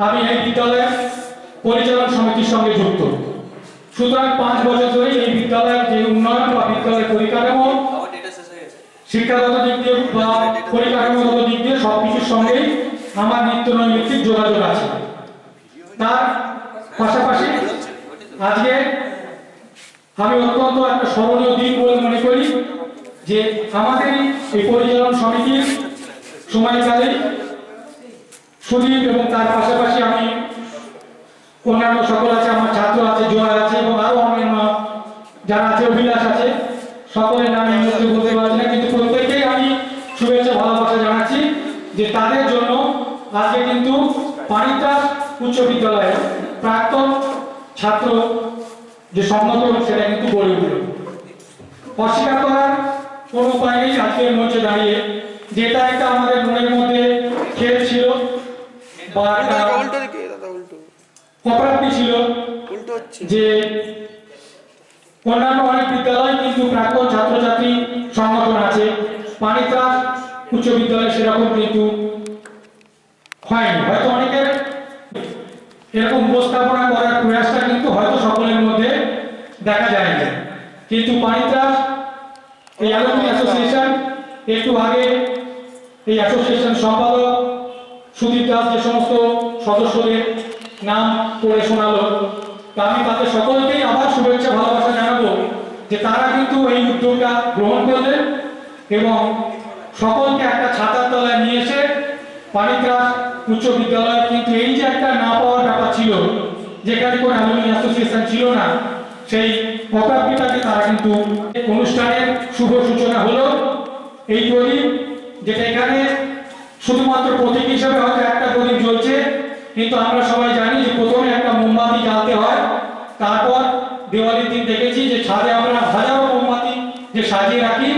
আমি এই বিদ্যালয়ের পরিচালন সমিতির সঙ্গে যুক্ত। সুতরাং 5 বছর ধরে এই বিদ্যালয়ের যে উন্নয়ন বা বিদ্যালয়ের পরিকাঠামো, শিক্ষাগত দিক দিয়ে বা পরিকাঠামোগত দিক দিয়ে সবকিছুর সঙ্গেই আমার নিত্য নৈমিত্তিক যোগাযোগ আছে। তার পাশাপাশি আজকে আমি অত্যন্ত একটা স্মরণীয় দিন বলে মনে করি যে আমাদের এই পরিচালন সমিতির সময়কালে সুদীপ এবং তার পাশাপাশি আমি অন্যান্য সকল আছে, আমার ছাত্র আছে, জয় আছে এবং আরো অন্যান্য যারা আছে, অভিলাষ আছে, সকলের নামে বলতে পারছি না, কিন্তু প্রত্যেককেই আমি শুভেচ্ছা ভালোবাসা জানাচ্ছি যে তাদের জন্য আজকে কিন্তু পানিক্লাস উচ্চ বিদ্যালয়ে প্রাক্তন ছাত্র যে সংগঠন সেটা কিন্তু গড়ে উঠল। অস্বীকার করার কোনো উপায় নেই আজকের মঞ্চে দাঁড়িয়ে, যেটা একটা আমাদের মনের মধ্যে খেল ছিল বা একটা অপ্রাপ্তি ছিল যে অন্যান্য অনেক বিদ্যালয় কিন্তু প্রাক্তন ছাত্রছাত্রী সংগঠন আছে, পানিক্লাস উচ্চ বিদ্যালয় সেরকম কিন্তু হয়নি। হয়তো অনেকের এরকম উপস্থাপনা করার প্রয়াসটা কিন্তু হয়তো সকলের মধ্যে দেখা যায় না, কিন্তু পানিক্লাস এই অ্যালুমিনি অ্যাসোসিয়েশন একটু আগে এই অ্যাসোসিয়েশন সম্পাদক সুদীপ দাস যে সমস্ত সদস্যদের নাম পড়ে শোনালো, তা আমি তাদের সকলকেই আবার শুভেচ্ছা ভালোবাসা জানাবো যে তারা কিন্তু এই উদ্যোগটা গ্রহণ করলেন এবং সকলকে একটা ছাতার তলায় নিয়ে এসে পানিগ্রাস উচ্চ বিদ্যালয়, কিন্তু এই যে একটা না পাওয়ার ব্যাপার ছিল, যেখানে কোনো অ্যালুমিনি অ্যাসোসিয়েশন ছিল না, সেই অপ্রাপ্তিটাকে তারা কিন্তু অনুষ্ঠানের শুভ সূচনা হলো। এই প্রদীপ, যেটা এখানে শুধুমাত্র প্রতীক হিসেবে হয়তো একটা প্রদীপ জ্বলছে, কিন্তু আমরা সবাই জানি যে প্রথমে একটা মোমবাতি জ্বালতে হয়, তারপর দেওয়ালির দিন দেখেছি যে ছাদে আমরা হাজারো মোমবাতি যে সাজিয়ে রাখি,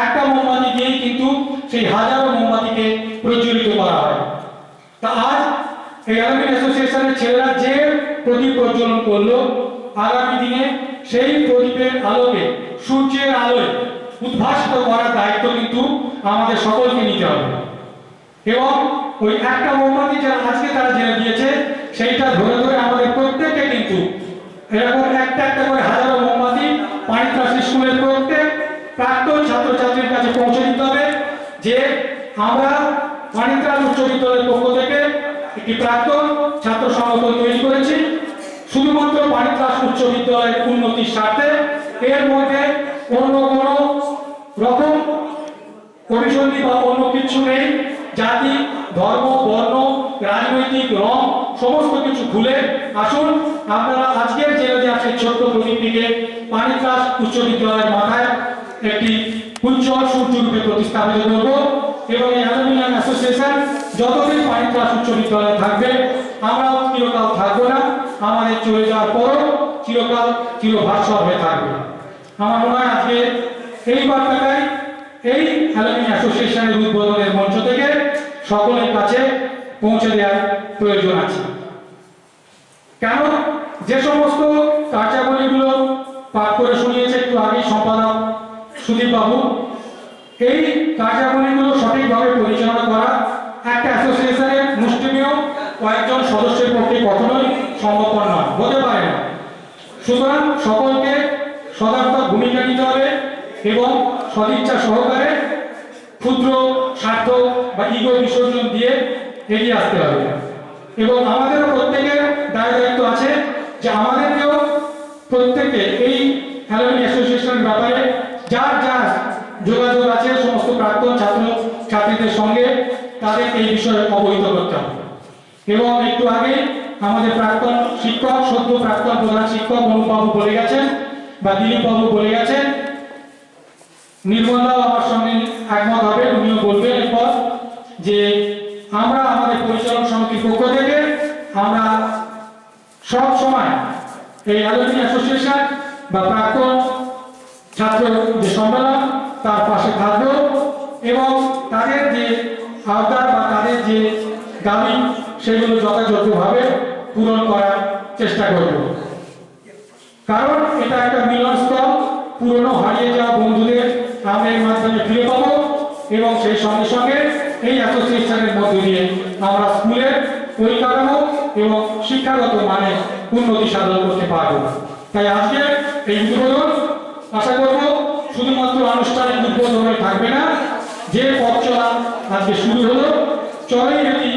একটা মোমবাতি দিয়েই কিন্তু সেই হাজারো মোমবাতিকে প্রজ্বলিত করা হয়। তা আজ এই অ্যালুমিনি অ্যাসোসিয়েশনের ছেলেরা যে প্রদীপ প্রজ্বলন করলো, আগামী দিনে সেই প্রদীপের আলোকে সূর্যের আলোয় উদ্ভাসিত করার দায়িত্ব কিন্তু আমাদের সকলকে নিতে হবে। এবং ওই একটা মোমবাতি যারা আজকে তারা জেনে দিয়েছে, সেইটা ধরে ধরে আমাদের প্রত্যেককে কিন্তু এরকম একটা একটা করে হাজারো মোমবাতি পানিগ্রাস স্কুলের প্রত্যেক প্রাক্তন ছাত্রছাত্রীর কাছে পৌঁছে দিতে হবে যে আমরা পানিগ্রাস উচ্চ বিদ্যালয়ের পক্ষ থেকে একটি প্রাক্তন ছাত্র সংগঠন তৈরি করেছি, শুধুমাত্র পানিগ্রাস উচ্চ বিদ্যালয়ের উন্নতির স্বার্থে। এর মধ্যে অন্য কোনো রকম অভিসন্ধি বা অন্য কিছু নেই। জাতি, ধর্ম, বর্ণ, রাজনৈতিক রং সমস্ত কিছু ভুলে আসুন আপনারা আজকের জেলে যে আছে ছোট্ট প্রদীপটিকে পানিগ্রাস উচ্চ বিদ্যালয়ের মাথায় একটি উজ্জ্বল সূর্যরূপে প্রতিস্থাপিত করব। এবং এই অ্যালুমিনি অ্যাসোসিয়েশন যতদিন পানিগ্রাস উচ্চ বিদ্যালয়ে থাকবে, আমরাও চিরকাল থাকবো না, আমাদের চলে যাওয়ার পরও চিরকাল চিরভাস্বর হয়ে থাকবে। আমার মনে হয় আজকে এই বার্তাটাই এই অ্যালুমিনি অ্যাসোসিয়েশনের উদ্বোধনের মঞ্চ থেকে সকলের কাছে পৌঁছে দেওয়ার প্রয়োজন আছে। কেন যে সমস্ত কার্যাবলীগুলো পাঠ করে শুনিয়েছে একটু আগেই সম্পাদক সুদীপ বাবু, এই কার্যাবলীগুলো সঠিকভাবে পরিচালনা করা একটা অ্যাসোসিয়েশনের মুষ্টিমেয় কয়েকজন সদস্যের পক্ষে কখনোই সম্ভবপর নয়, হতে পারে না। সুতরাং সকলকে সদার্থক ভূমিকা নিতে হবে এবং সদিচ্ছা সহকারে ক্ষুদ্র স্বার্থ বা ইগো বিসর্জন দিয়ে এগিয়ে আসতে হবে। এবং আমাদেরও প্রত্যেকের দায়িত্ব আছে যে আমাদেরকেও প্রত্যেকে এই অ্যালুমিনি অ্যাসোসিয়েশনের ব্যাপারে যার যার যোগাযোগ আছে সমস্ত প্রাক্তন ছাত্র ছাত্রীদের সঙ্গে তাদেরকে এই বিষয়ে অবহিত করতে হবে। এবং একটু আগে আমাদের প্রাক্তন শিক্ষক, সদ্য প্রাক্তন প্রধান শিক্ষক অনুপবাবু বলে গেছেন বা দিলীপ বাবু বলে গেছেন, নির্মলদাও আমার সঙ্গে একমত হবে, উনিও বলবেন এরপর, যে আমরা আমাদের পরিচালন সমিতির পক্ষ থেকে আমরা সব সময় এই অ্যালুমিনি অ্যাসোসিয়েশন বা প্রাক্তন ছাত্র যে সম্মেলন তার পাশে থাকবো এবং তাদের যে আবদার বা তাদের যে দাবি সেগুলো যথাযথভাবে পূরণ করার চেষ্টা করব। কারণ এটা একটা মিলনস্থল, পুরনো হারিয়ে যাওয়া বন্ধুদের আমরা এর মাধ্যমে ফিরে পাবো এবং সেই সঙ্গে সঙ্গে এই অ্যাসোসিয়েশনের মধ্য দিয়ে আমরা স্কুলের পরিকাঠামো এবং শিক্ষাগত মানে উন্নতি সাধন করতে পারবো। তাই আজকে এই উদ্বোধন আশা করব শুধুমাত্র আনুষ্ঠানিক উদ্বোধনে থাকবে না, যে পথ চলা আজকে শুরু হলো চলেই যদি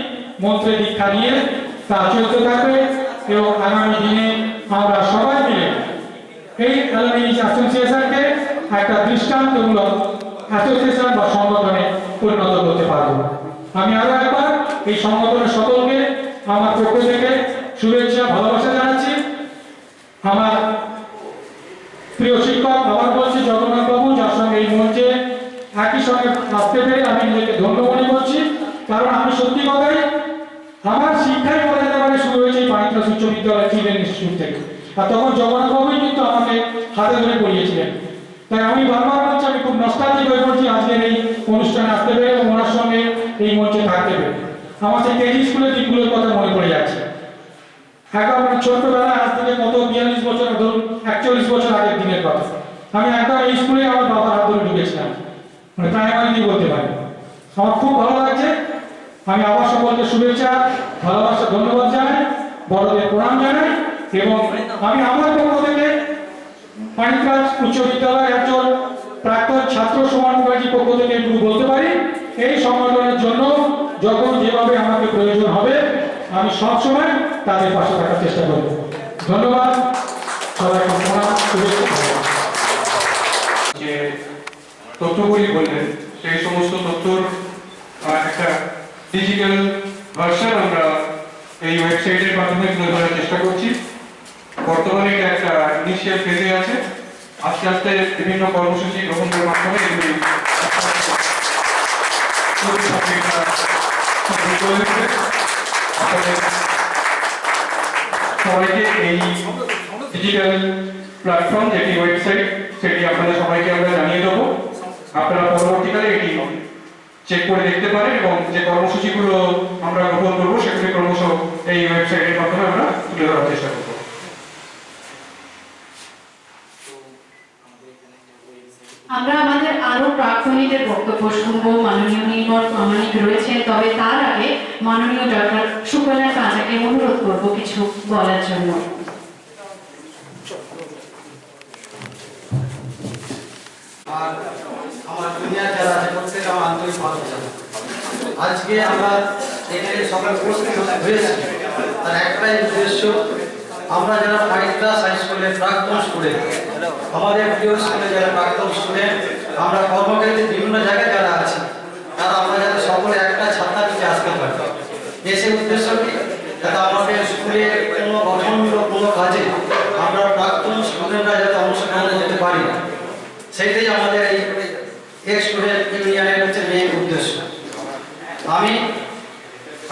মন্ত্রে দীক্ষা নিয়ে তা চলতে থাকবে এবং আগামী দিনে আমরা সবাই মিলে এই অ্যালুমিনি অ্যাসোসিয়েশনকে একটা দৃষ্টান্তমূলক অ্যাসোসিয়েশন বা সংগঠনে পরিণত করতে পারব। আমি আরো একবার এই সংগঠনের সকলকে আমার পক্ষ থেকে শুভেচ্ছা ভালোবাসা জানাচ্ছি। আমার প্রিয় শিক্ষক আবার বলছি জগন্নাথ বাবু, যার সঙ্গে এই মঞ্চে একই সঙ্গে আসতে পেরে আমি নিজেকে ধন্য মনে করছি। কারণ আমি সত্যি কথাই আমার শিক্ষাই বলা যেতে পারে শুরু হয়েছে পানিগ্রাস উচ্চ বিদ্যালয় চিলড্রেন ইনস্টিটিউট থেকে, আর তখন জগন্নাথ বাবুই কিন্তু আমাকে হাতে ধরে পড়িয়েছিলেন। তাই আমি বারবার বলছি আমি খুব নস্টালজিক হয়ে পড়ছি আজকের এই অনুষ্ঠানে আসতে পেরে এবং ওনার সঙ্গে এই মঞ্চে থাকতে পেরে। আমার সেই কেজি স্কুলের দিকগুলোর কথা মনে পড়ে যাচ্ছে। একবার ছোটবেলায় আজ থেকে কত 42 বছর ধরুন 41 বছর আগের দিনের কথা, আমি একবার এই স্কুলে আমার বাবার হাত ধরে ঢুকেছিলাম, মানে প্রাইমারি বলতে পারি। আমার খুব ভালো লাগছে। আমি আবার সকলকে শুভেচ্ছা ভালোবাসা ধন্যবাদ জানাই, বড়দের প্রণাম জানাই এবং আমি আমার পক্ষ থেকে পানিগ্রাস উচ্চ বিদ্যালয়ের একজন প্রাক্তন ছাত্র সমাজবাদীর পক্ষ থেকে একটু বলতে পারি, এই সংগঠনের জন্য যখন যেভাবে আমাকে প্রয়োজন হবে আমি সবসময় তাদের পাশে থাকার চেষ্টা করব। ধন্যবাদ সবাইকে, প্রণাম, শুভেচ্ছা। যে তথ্যগুলি বললেন সেই সমস্ত তথ্যর একটা ডিজিটাল ভার্সন আমরা এই ওয়েবসাইটের মাধ্যমে তুলে ধরার চেষ্টা করছি। বর্তমানে এটা একটা ইনিশিয়াল ফেজে আছে, আস্তে আস্তে বিভিন্ন কর্মসূচি গ্রহণের মাধ্যমে এগুলি সবাইকে এই ডিজিটাল প্ল্যাটফর্ম যেটি ওয়েবসাইট সেটি আপনাদের সবাইকে আমরা জানিয়ে দেবো। আপনারা পরবর্তীকালে এটি চেক করে দেখতে পারেন এবং যে কর্মসূচিগুলো আমরা গ্রহণ করবো সেগুলি ক্রমশ এই ওয়েবসাইটের মাধ্যমে আমরা তুলে ধরার চেষ্টা করবো। আমরা আমাদের আরো প্রাক্তনীদের বক্তব্য শুনবো। মাননীয় নির্মল প্রামাণিক রয়েছেন, তবে তার আগে মাননীয় ডক্টর সুকন্যা কাঁচাকে অনুরোধ করবো কিছু বলার জন্য। আর আমার দুনিয়ার যারা আছে প্রত্যেকে আমার আন্তরিক ভালোবাসা। আজকে আমরা এখানে সবাই উপস্থিত হয়েছি তার একটাই উদ্দেশ্য, আমরা যারা 5 ক্লাস হাই স্কুলের প্রাক্তন স্টুডেন্ট, আমাদের প্রিয় স্কুলে যারা প্রাক্তন স্টুডেন্ট, আমরা কর্মক্ষেত্রে বিভিন্ন জায়গায় যারা আছি, তারা আমরা যাতে সকলে একটা ছাত্রা নিচে আসতে পারি। দেশের উদ্দেশ্য কি, যাতে আমাদের স্কুলের কোনো গঠনমূলক কোনো কাজে আমরা প্রাক্তন স্টুডেন্টরা যাতে অংশগ্রহণ করতে পারি, সেইটাই আমাদের এই এক্স স্টুডেন্ট ইউনিয়নের হচ্ছে মেইন উদ্দেশ্য। আমি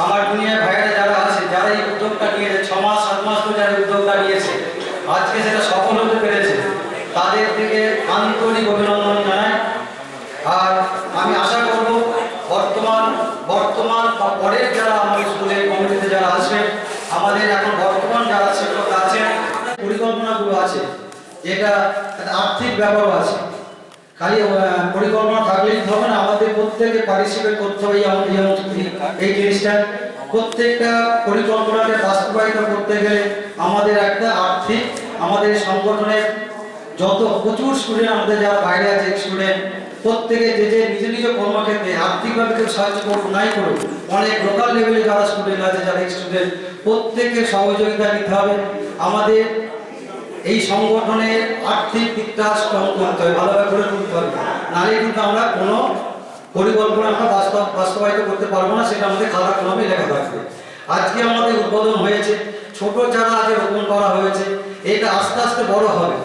আমার দুনিয়ার ভাইয়েরা যারা আছে, যারা এই উদ্যোগটা নিয়েছে, 6 মাস 7 মাস ধরে যারা উদ্যোগটা নিয়েছে, আজকে সেটা সফল হতে পেরেছে, তাদের থেকে আন্তরিক অভিনন্দন জানাই। আর আমি আশা করব বর্তমান বা পরের যারা আমাদের স্কুলের কমিটিতে যারা আসবেন, আমাদের এখন বর্তমান যারা শিক্ষক আছেন, পরিকল্পনাগুলো আছে, যেটা আর্থিক ব্যাপারও আছে। খালি পরিকল্পনা থাকলেই হবে না, আমাদের প্রত্যেকে পার্টিসিপেট করতে হবে এই জিনিসটা। প্রত্যেকটা পরিকল্পনাকে বাস্তবায়িত করতে গেলে আমাদের একটা আর্থিক, আমাদের সংগঠনের যত প্রচুর স্টুডেন্ট আমাদের যারা বাইরে আছে স্টুডেন্ট, প্রত্যেকে যে নিজ কর্মক্ষেত্রে আর্থিকভাবে কেউ সাহায্য করুক নাই করুক, অনেক লোকাল লেভেলে যারা স্টুডেন্ট আছে, যারা স্টুডেন্ট, প্রত্যেকের সহযোগিতা নিতে হবে। আমাদের এই সংগঠনের আর্থিক দিকটা স্ট্রং করতে হবে, ভালোভাবে করে তুলতে হবে, নাহলে কিন্তু আমরা কোনো পরিকল্পনা আমরা বাস্তবায়িত করতে পারবো না, সেটা আমাদের খাতা কলমে লেখা থাকবে। আজকে আমাদের উদ্বোধন হয়েছে, ছোট চারা আগে রোপণ করা হয়েছে, এটা আস্তে আস্তে বড় হবে।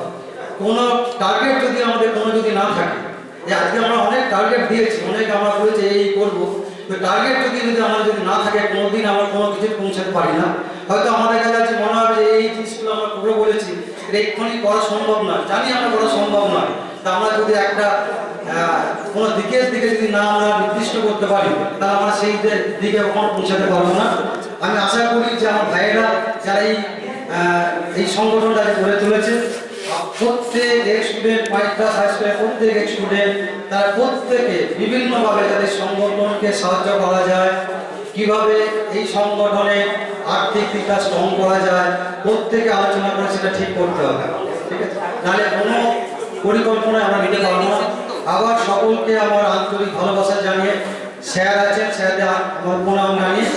কোনো টার্গেট যদি আমাদের কোনো যদি না থাকে, যে আজকে আমরা অনেক টার্গেট দিয়েছি, অনেক আমরা বলেছি এই করবো, তো টার্গেট যদি আমাদের যদি না থাকে, কোনোদিন আমরা কোনো কিছু পৌঁছাতে পারি না। হয়তো আমাদের কাছে মনে হবে যে এই জিনিসগুলো আমরা পুরো বলেছি, এক্ষুনি করা সম্ভব নয়, জানি আমরা করা সম্ভব নয়। তা আমরা যদি একটা কোনো দিকের দিকে যদি না আমরা নির্দিষ্ট করতে পারি, তাহলে আমরা সেই দিকে কখনো পৌঁছাতে পারবো না। আমি আশা করি যে আমার ভাইয়েরা যারা এই সংগঠনটা গড়ে তুলেছে, প্রত্যেক স্টুডেন্ট 5 ক্লাস হাই স্কুলের প্রত্যেক স্টুডেন্ট, তারা প্রত্যেকে বিভিন্নভাবে তাদের সংগঠনকে সাহায্য করা যায়, কিভাবে এই সংগঠনের আর্থিক বিকাশ স্ট্রং করা যায়, প্রত্যেকে আলোচনা করে সেটা ঠিক করতে হবে, ঠিক আছে? নাহলে কোনো পরিকল্পনায় আমরা নিতে পারবো না। আবার সকলকে আমার আন্তরিক ভালোবাসা জানিয়ে, স্যার আছেন, স্যারদের আমার প্রণাম জানিয়ে,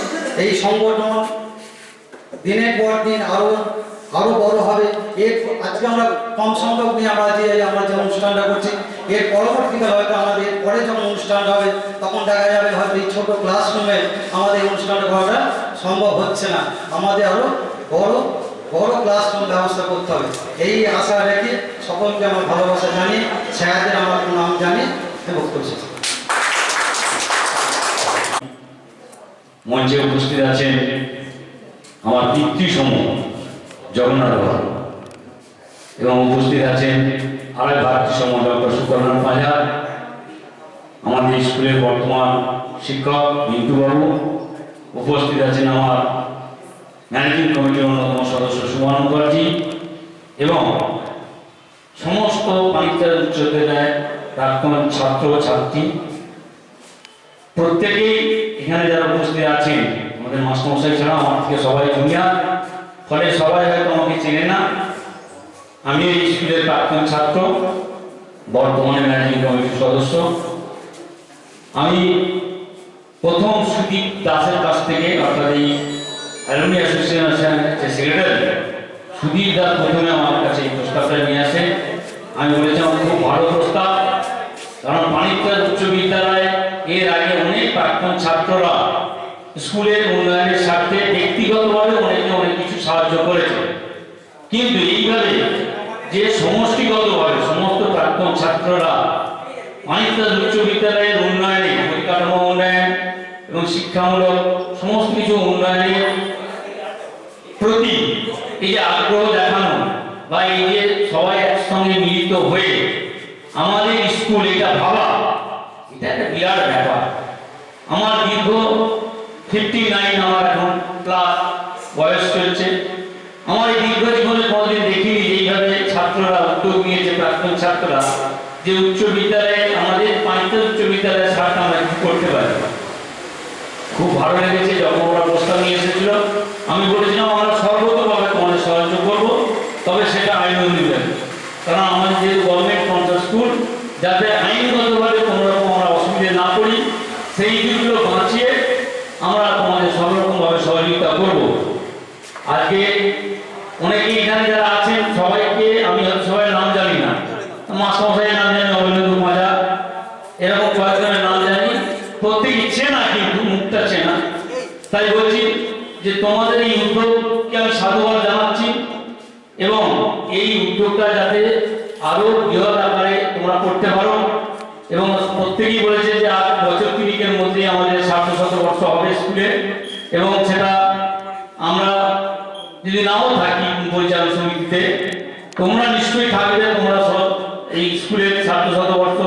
এই সংগঠন দিনের পর দিন আরো বড় হবে। আজকে আমরা কম সংখ্যক নিয়ে আমরা যে অনুষ্ঠানটা করছি, এর পরবর্তীকালে হয়তো আমাদের পরে যখন অনুষ্ঠানটা হবে, তখন দেখা যাবে হয়তো এই ছোট ক্লাসরুমে আমাদের অনুষ্ঠানটা করাটা সম্ভব হচ্ছে না, আমাদের আরো বড় ক্লাসরুম ব্যবস্থা করতে হবে। এই আশা রেখে সকলকে আমার ভালোবাসা জানিয়ে, স্যারদের আমার নাম জানিয়ে বক্তব্য শেষ। মঞ্চে উপস্থিত আছেন আমার পিতৃসমূহ জগন্নাথ বাবু, এবং উপস্থিত আছেন আরেক ভাতৃসমূহ ডক্টর সুকন্যা পাঁজা, আমাদের স্কুলের বর্তমান শিক্ষক মিন্টু বাবু, উপস্থিত আছেন আমার ম্যানেজিং কমিটির অন্যতম সদস্য সুমন মুখার্জি, এবং সমস্ত পানিকচা উচ্চ বিদ্যালয়ের প্রাক্তন ছাত্র ছাত্রী, প্রত্যেকেই এখানে যারা উপস্থিত আছেন, আমাদের মাস্টারমশাই ছাড়া আমার থেকে সবাই জুনিয়র, ফলে সবাই হয়তো আমাকে চেনে না। আমি এই স্কুলের প্রাক্তন ছাত্র, বর্তমানে ম্যানেজিং কমিটির সদস্য। আমি প্রথম সুদীপ দাসের কাছ থেকে, অর্থাৎ এই অ্যালুমিনি অ্যাসোসিয়েশনের সেক্রেটারি সুদীপ দাস প্রথমে আমার কাছে এই প্রস্তাবটা নিয়ে আসে। আমি বলেছিলাম খুব ভালো প্রস্তাব, কারণ পানিকচা উচ্চ বিদ্যালয়ে এর আগে অনেক প্রাক্তন ছাত্ররা স্কুলের উন্নয়নের স্বার্থে ব্যক্তিগতভাবে অনেকে অনেক কিছু সাহায্য করেছে, কিন্তু এইভাবে যে সমষ্টিগতভাবে সমস্ত প্রাক্তন ছাত্ররা মানিকদাস উচ্চ বিদ্যালয়ের উন্নয়নে, পরিকাঠামো উন্নয়ন এবং শিক্ষামূলক সমস্ত কিছু উন্নয়নের প্রতি এই যে আগ্রহ দেখানো বা এই যে সবাই একসঙ্গে মিলিত হয়ে আমাদের স্কুল এটা ভাবা, এটা একটা বিরাট ব্যাপার। আমার দীর্ঘ 59 আমার এখন প্লাস বয়স চলছে। আমার এই দীর্ঘ জীবনে কোনোদিন দেখিনি এইভাবে ছাত্ররা উদ্যোগ নিয়েছে, প্রাক্তন ছাত্ররা, যে উচ্চ বিদ্যালয়ে আমাদের পানিতে উচ্চ বিদ্যালয়ের স্বার্থে আমরা কিছু করতে পারি। খুব ভালো লেগেছে যখন ওরা প্রস্তাব নিয়ে এসেছিল। আমি বলেছিলাম আমরা সর্বতভাবে তোমাদের সাহায্য করবো, তবে সেটা আইন অনুযায়ী, কারণ আমাদের যেহেতু গভর্নমেন্ট স্পন্সর স্কুল, যাতে আইনগতভাবে কোনো রকম আমরা অসুবিধে না করি সেই দিকগুলো বাঁচিয়ে আমরা তোমাদের সব রকমভাবে সহযোগিতা করব। আজকে অনেকে এখানে যারা আছেন সবাইকে আমি সবাই নাম জানি না, মাস্টারমশাইয়ের নাম জানি, অভিনন্দন মাজা, এরকম কয়েকজনের নাম জানি, প্রত্যেকে চেনা কিন্তু মুখটা চেনা। তাই বলছি যে তোমাদের এই উদ্যোগকে আমি সাধুবাদ জানাচ্ছি এবং এই উদ্যোগটা যাতে আরো বৃহৎ আকারে তোমরা করতে পারো। এবং প্রত্যেকেই বলেছে যে আর বছর 3 মধ্যে আমাদের 60-শতবর্ষ হবে স্কুলে, এবং সেটা আমরা যদি নাও থাকি পরিচালন সমিতিতে, তোমরা নিশ্চয়ই থাকবে। তোমরা সব এই স্কুলের 60-শতবর্ষ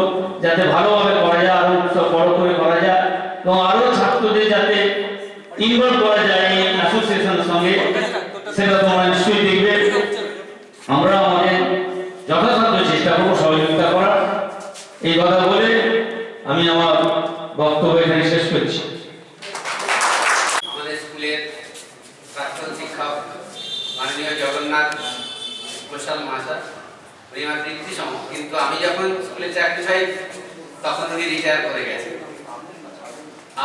যাতে ভালোভাবে করা যায়, আরো বড় করে করা যায় এবং আরো ছাত্রদের যাতে ইনভলভ করা যায় এই অ্যাসোসিয়েশনের সঙ্গে, সেটা তোমরা নিশ্চয়ই দেখবে। আমরা আমাদের যথাসাধ্য চেষ্টা করবো সহযোগিতা করার। এই কথা বলে আমি আমার বক্তব্য এখানে শেষ করছি। আমাদের স্কুলের প্রাক্তন শিক্ষক মাননীয় জগন্নাথ ঘোষাল মহাশয়, উনি আমার বৃত্তিসম, কিন্তু আমি যখন স্কুলে চাকরি পাই তখন উনি রিটায়ার করে গেছেন।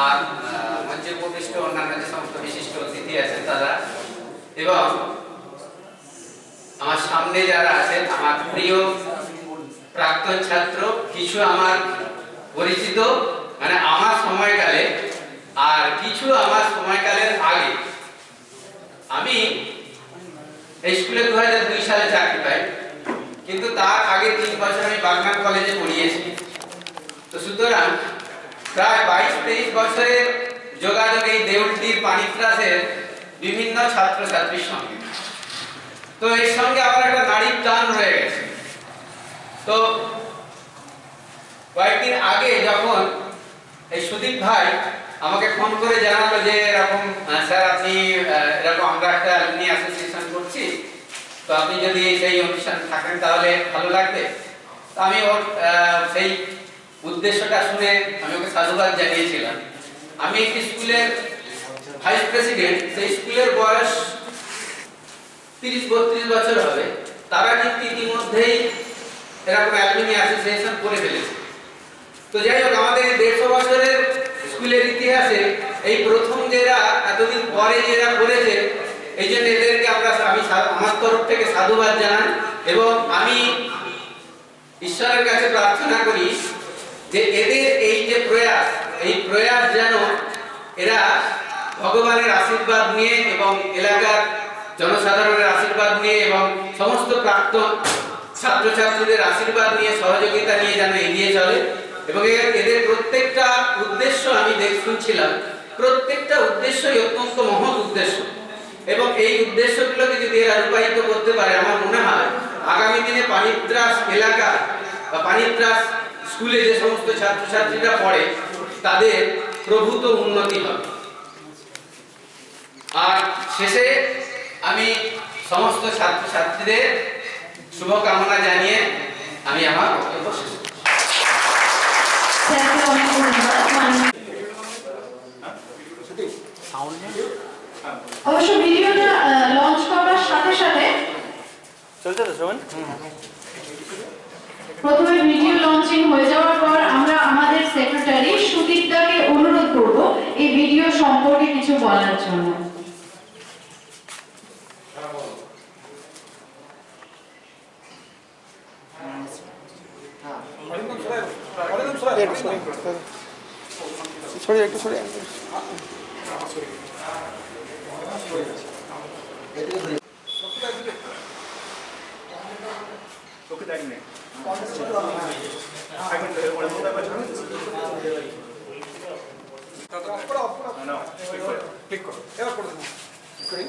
আর মঞ্চে উপবিষ্ট অন্যান্য যে সমস্ত বিশিষ্ট অতিথি আছেন তারা, এবং আমার সামনে যারা আছেন আমার প্রিয় প্রাক্তন ছাত্র, কিছু আমার পরিচিত, মানে আমার সময়কালে আর কিছু আমার সময়কালের আগে। আমি এই স্কুলে 2002 সালে চাকরি পাই, কিন্তু তার আগে 3 বছর আমি বাগনান কলেজে পড়িয়েছি। তো সুতরাং প্রায় 22-23 বছরের যোগাযোগ এই দেউলটির পানিত্রাসের বিভিন্ন ছাত্রছাত্রীর সঙ্গে। তো এর সঙ্গে আমার একটা নারীর টান রয়ে গেছে। তো কয়েকদিন আগে যখন এই সুদীপ ভাই আমাকে ফোন করে জানালো যে এরকম স্যার আপনি এরকম আমরা একটা অ্যালুমনি অ্যাসোসিয়েশন করছি, তো আপনি যদি সেই অনুষ্ঠান থাকেন তাহলে ভালো লাগবে। তো আমি ওর সেই উদ্দেশ্যটা শুনে আমি ওকে সাধুবাদ জানিয়েছিলাম। আমি একটি স্কুলের ভাইস প্রেসিডেন্ট, সেই স্কুলের বয়স 30-32 বছর হবে। তারা কিন্তু ইতিমধ্যেই এরকম অ্যালুমনি অ্যাসোসিয়েশন করে ফেলেছে। তো যাই হোক, আমাদের 150 বছরের স্কুলের ইতিহাসে এই প্রথম যারা এতদিন পরে যারা করেছে, এই জন্য এদেরকে আমি আমার তরফ থেকে সাধুবাদ জানাই। এবং আমি ঈশ্বরের কাছে প্রার্থনা করি যে এদের এই যে প্রয়াস, এই প্রয়াস যেন এরা ভগবানের আশীর্বাদ নিয়ে এবং এলাকার জনসাধারণের আশীর্বাদ নিয়ে এবং সমস্ত প্রাক্তন ছাত্রছাত্রীদের আশীর্বাদ নিয়ে, সহযোগিতা নিয়ে যেন এগিয়ে চলে। এবং এদের প্রত্যেকটা উদ্দেশ্য আমি শুনছিলাম, প্রত্যেকটা উদ্দেশ্যই অত্যন্ত মহৎ উদ্দেশ্য। এবং এই উদ্দেশ্যগুলোকে যদি এরা রূপায়িত করতে পারে, আমার মনে হয় আগামী দিনে পানিত্রাস এলাকা বা পানিত্রাস স্কুলে যে সমস্ত ছাত্রছাত্রীরা পড়ে তাদের প্রভূত উন্নতি হবে। আর শেষে আমি সমস্ত ছাত্রছাত্রীদের শুভকামনা জানিয়ে আমি আমার বক্তব্য শেষ করছি। অবশ্য ভিডিওটা লঞ্চ করার সাথে সাথে প্রথমে ভিডিও লঞ্চিং হয়ে যাওয়ার পর আমরা আমাদের সেক্রেটারি সুদীপ দাকে অনুরোধ করব এই ভিডিও সম্পর্কে কিছু বলার জন্য। সরে একটু সরে ক্লিক করো এবার করে দেবো করি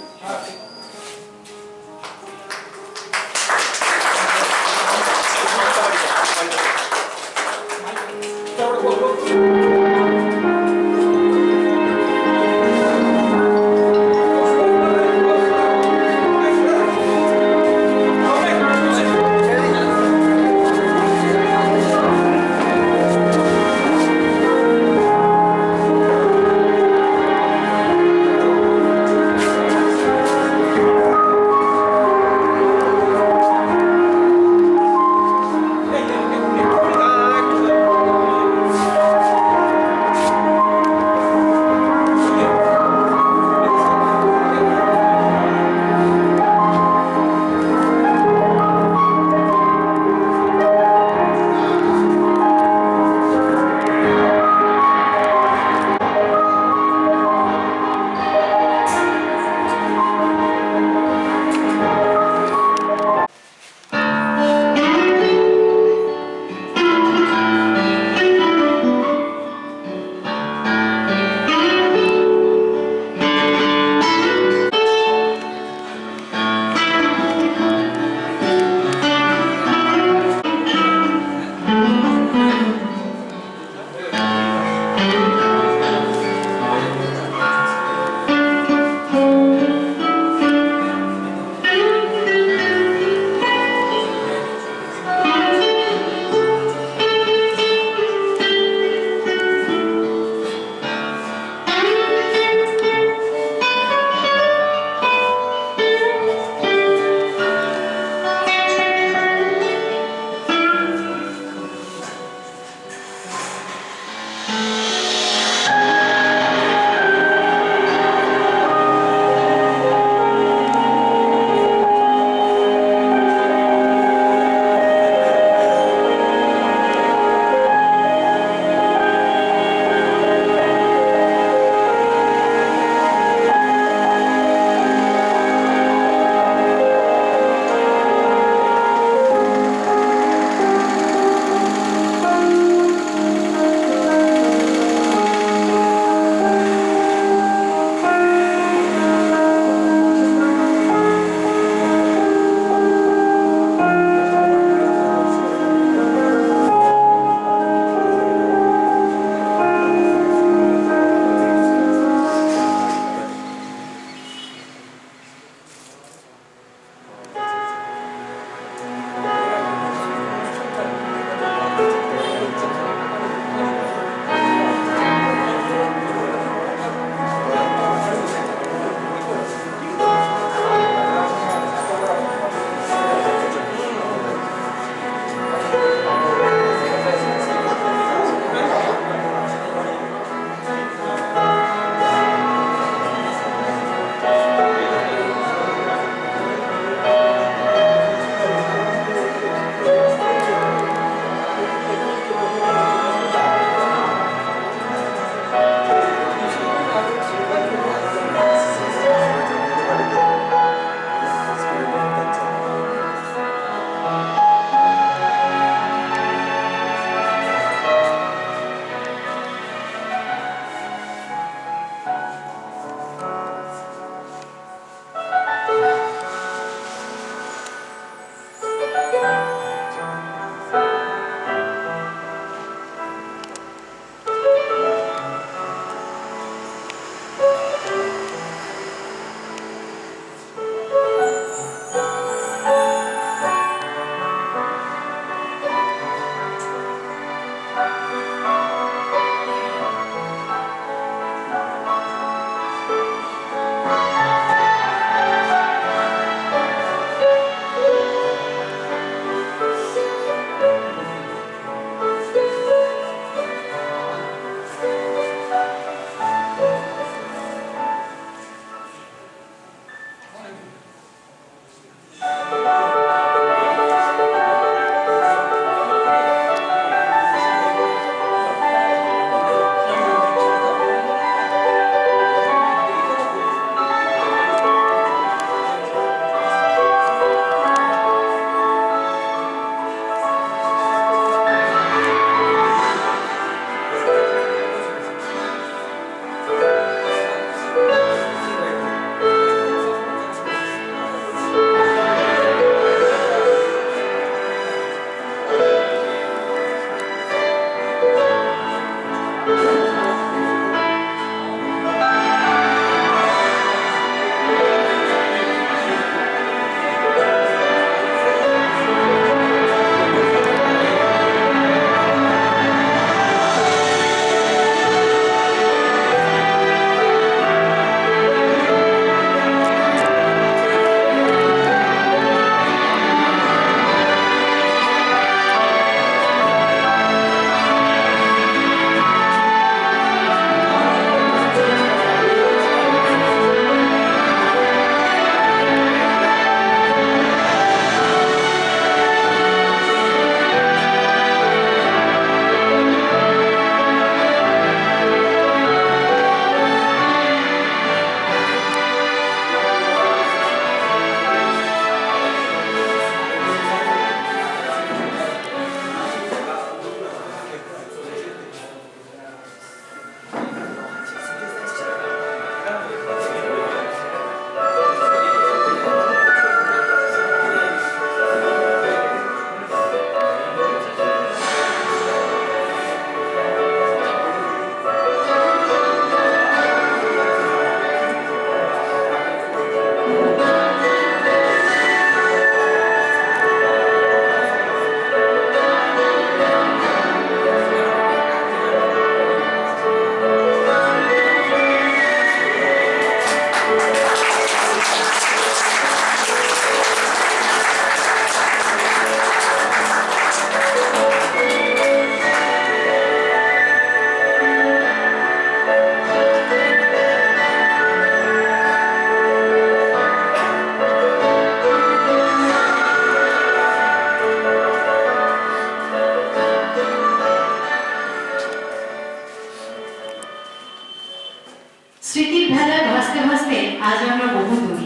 স্মৃতির ভেলায় ভাসতে ভাসতে আজ আমরা বহু দূর,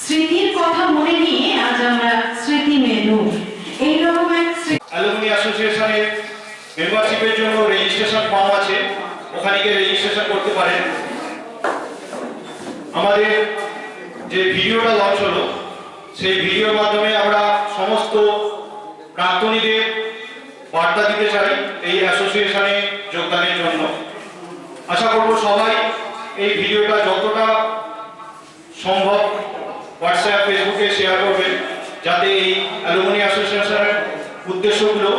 স্মৃতির কথা মনে নিয়ে আজ আমরা স্মৃতি মেনু এইরকম এক অ্যালুমিনি অ্যাসোসিয়েশনের মেম্বারশিপের জন্য রেজিস্ট্রেশন ফর্ম আছে, ওখানে গিয়ে রেজিস্ট্রেশন করতে পারেন। আমাদের যে ভিডিওটা লঞ্চ হলো সেই ভিডিওর মাধ্যমে আমরা সমস্ত প্রাক্তনীদের বার্তা দিতে চাই এই অ্যাসোসিয়েশনে যোগদানের জন্য। আশা করব সবাই এই ভিডিওটা যতটা সম্ভব হোয়াটসঅ্যাপ ফেসবুকে শেয়ার করবেন, যাতে এই অ্যালুমিনি অ্যাসোসিয়েশনের উদ্দেশ্যগুলো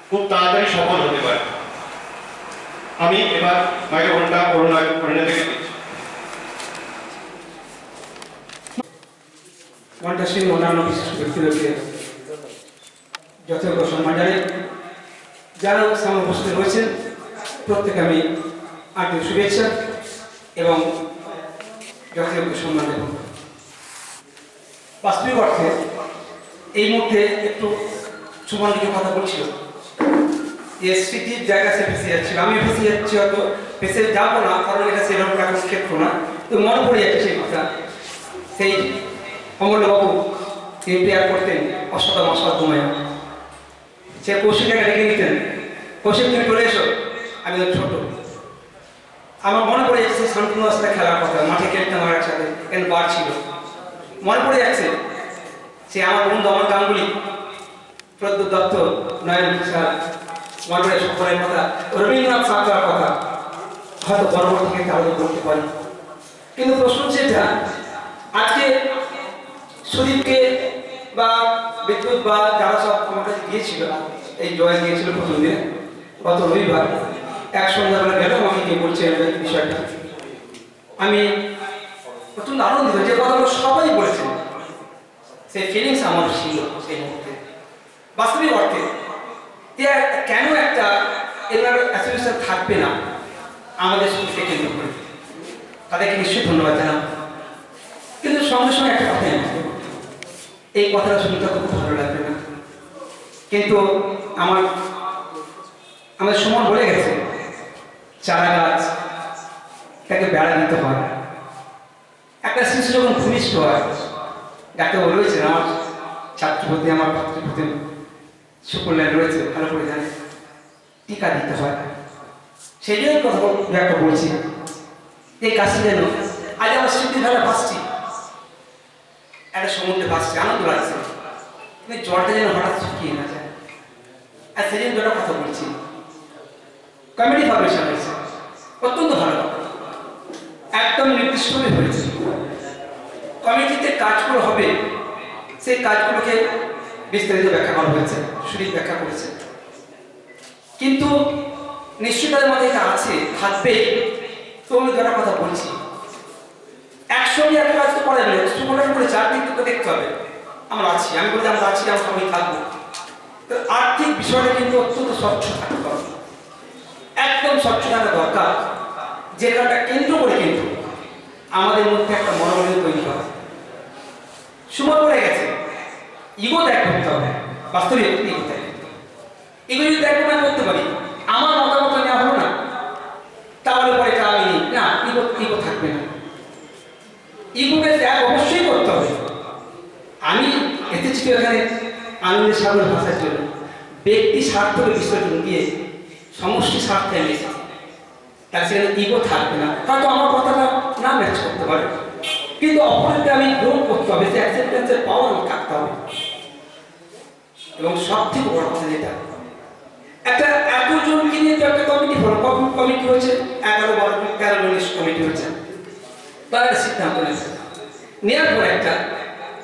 খুব তাড়াতাড়ি সফল হতে পারে। আমি এবার মাইক্রোফোনটা করোনা থেকে দিচ্ছি। ঘণ্টা সিং অন্যান্য বিশিষ্ট ব্যক্তিদেরকে যথাযথ সম্মান জানাই। যারা সামনে উপস্থিত রয়েছেন প্রত্যেকে আমি আন্তরিক শুভেচ্ছা এবং যথাযথ সম্মান দেব। বাস্তবিক অর্থে এই মুহূর্তে একটু সুমন দিকে কথা বলছিল যে স্মৃতির জায়গা সে ফেসে যাচ্ছিল, আমি ফেসে যাচ্ছি, হয়তো ফেসে যাবো না কারণ এটা সেরকম এখন ক্ষেত্র না, তো মনে পড়ে যাচ্ছে সেই কথা। সেই অমূল্যবাবু তিনি প্রেয়ার করতেন অসাধ্য, সে কৌশিকটাকে ডেকে নিতেন, কৌশিক তুমি চলে এসো, আমি তো ছোট। আমার মনে পড়ে যাচ্ছে সেই শান্তনু সাথে খেলার কথা, মাঠে খেলতাম আমার একসাথে, কেন বার ছিল, মনে পড়ে যাচ্ছে সে আমার বন্ধু আমার গাঙ্গুলি, প্রদ্যুৎ দত্ত, নয়ন স্যার, মনে পড়ে সকলের কথা, রবীন্দ্রনাথ ঠাকুরের কথা, হয়তো পরবর্তী থেকে আলোচনা করতে পারি। কিন্তু প্রশ্ন হচ্ছে এটা, আজকে সুদীপকে বা বিদ্যুৎ বা যারা সব আমার কাছে গিয়েছিল, এই জয় গিয়েছিল প্রথম দিনে গত রবিবার, এক সন্ধ্যাবেলা গেল আমাকে গিয়ে বলছে বিষয়টা, আমি প্রচন্ড আনন্দিত, যে কথাগুলো সবাই বলেছেন সেই ফিলিংস আমার ছিল সেই মুহূর্তে। বাস্তবিক অর্থে কেন একটা এভাবে অ্যাসোসিয়েশন থাকবে না আমাদের স্কুলকে কেন্দ্র করে, তাদেরকে নিশ্চয়ই ধন্যবাদ জানাব। কিন্তু সঙ্গে সঙ্গে একটা কথা, এই কথাটা শুনতে খুব ভালো লাগবে না, কিন্তু আমাদের সুমন বলে গেছে চারা গাছ তাকে বেড়া দিতে হয়। একটা শিশু যখন ভূমিষ্ঠ হয়, ডাক্তার রয়েছে আমার ছাত্রপতি, আমার ছাত্রপতি সুকল্যাণ রয়েছে, ভালো করে জানে, টিকা দিতে হয়। সেই জন্য কথা একটা বলছি, এই কাজটি যেন আজ আমার স্মৃতি ধারা ভাসছি, একটা সমুদ্রে ভাসছে, আনন্দ লাগছে, কিন্তু জলটা যেন হঠাৎ শুকিয়ে না যায়। আর সেই জন্য একটা কথা বলছি, কমিটি ফাউন্ডেশন হয়েছে, অত্যন্ত ভালো কথা, একদম নির্দিষ্টভাবে হয়েছে। কমিটিতে কাজগুলো হবে সেই কাজগুলোকে বিস্তারিত ব্যাখ্যা করা হয়েছে, সুদীপ ব্যাখ্যা করেছে, কিন্তু নিশ্চয়ই তাদের মধ্যে এটা আছে, থাকবে। তো আমি যারা কথা বলছি, একসঙ্গে একটা কাজ তো করা যাবে, সুকল্যাণ করে চারদিক তো দেখতে হবে, আমরা আছি, আমি বলি আমরা আছি, আমরা সবাই থাকবো। তো আর্থিক বিষয়টা কিন্তু অত্যন্ত স্বচ্ছ থাকতে হবে, একদম স্বচ্ছ থাকা দরকার, যেটা কেন্দ্র করে কিন্তু আমাদের মধ্যে একটা মনোবল তৈরি হয়। সুমন পড়ে গেছে, ইগো ত্যাগ করতে হবে, বাস্তবিক ইগো ত্যাগ, ইগো যদি ত্যাগ না করতে পারি, আমার মতামত নেওয়া হলো না, তাহলে পরে এটা আমি নিই না, ইগো থাকবে না। ইগোকে ত্যাগ অবশ্যই করতে হবে। আমি এসেছি এখানে আনন্দের সাগর ভাষার জন্য, ব্যক্তি স্বার্থকে বিসর্জন দিয়ে সমষ্টি স্বার্থে আমি এসেছি, তার সেখানে ইগো থাকবে না। হয়তো আমার কথাটা না ম্যাচ করতে পারে, কিন্তু অপরকে আমি গ্রহণ করতে হবে, সে অ্যাকসেপ্টেন্সের পাওয়ার আমার থাকতে হবে। এবং সব থেকে বড় কথা যেটা, একটা এতজনকে নিয়ে তো একটা কমিটি হলো, কমিটি হয়েছে 11-12-13 জনের কমিটি হয়েছে, তারা একটা সিদ্ধান্ত নিয়েছে, নেওয়ার পর একটা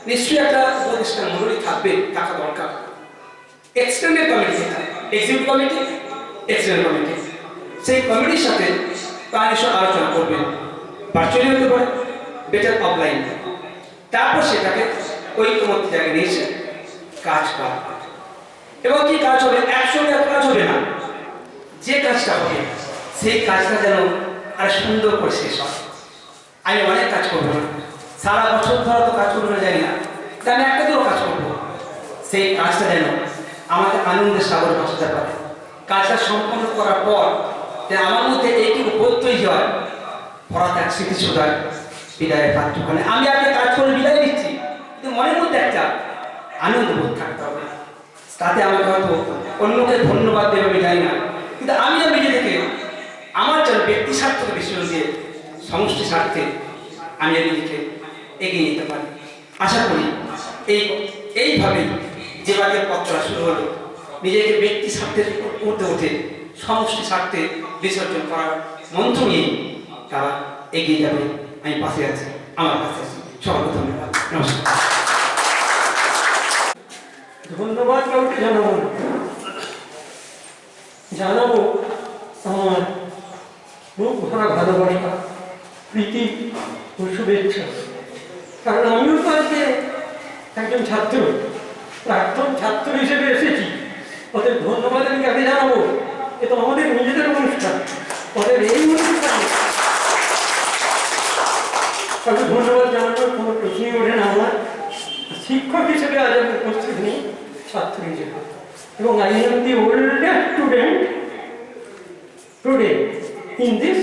নিশ্চয়ই একটা উপদেষ্টা মণ্ডলী থাকবে, থাকা দরকার। এক্সটেন্ডেড কমিটি যেটা, এক্সিকিউটিভ কমিটি, এক্সটেন্ডেড কমিটি, সেই কমিটির সাথে তারা নিশ্চয় আলোচনা করবেন, ভার্চুয়ালি হতে পারে, বেটার অফলাইন, তারপর সেটাকে ঐক্যমত্য জায়গায় নিয়ে এসে কাজ করা। এবং কি কাজ হবে, একসঙ্গে কাজ হবে না, যে কাজটা হবে সেই কাজটা যেন আর সুন্দর করে শেষ হয়। আমি অনেক কাজ করবো না, সারা বছর ধরে তো কাজ করবো না, জানি না, আমি একটা দিয়েও কাজ করবো, সেই কাজটা যেন আমাকে আনন্দের সাগরে ভাসাতে পারে। কাজটা সম্পন্ন করার পর যে আমার মধ্যে এইটুকু বোধ তৈরি হয় পড়াতে এক স্মৃতিসুধার বিদায়ের পাত্রখানে আমি একটা কাজ করে বিদায় দিচ্ছি, কিন্তু মনের মধ্যে একটা আনন্দ বোধ থাকতে হবে। তাতে আমাকে হয়তো অন্যকে ধন্যবাদ দেবে আমি জানি না, কিন্তু আমি নিজে থেকে আমার যেন ব্যক্তি স্বার্থকে বিসর্জন দিয়ে সমষ্টি স্বার্থে আমি নিজেকে এগিয়ে নিতে পারি। আশা করি এইভাবেই যেভাবে পথটা শুরু হলো, নিজেকে ব্যক্তি স্বার্থের ঊর্ধ্বে উঠে সমষ্টি স্বার্থে বিসর্জন করার মন্ত্র নিয়ে তারা এগিয়ে যাবে। আমি পাশে আছি, আমার পাশে আছি। সকলকে ধন্যবাদ, নমস্কার। ধন্যবাদ কাউকে জানাবো না, জানাবো আমার বুক ভরা ভালোবাসা, প্রীতি ও শুভেচ্ছা। কারণ আমিও তো আজকে একজন ছাত্র, প্রাক্তন ছাত্র হিসেবে এসেছি। ওদের ধন্যবাদ আমি কাকে জানাবো? এ তো আমাদের নিজেদের অনুষ্ঠান, ওদের এই অনুষ্ঠানে তাকে ধন্যবাদ জানানোর কোনো প্রশ্নই ওঠে না। আমার শিক্ষক হিসেবে আজ আমি উপস্থিত নেই, ছাত্র হিসেবে। এবং I am the oldest student today in this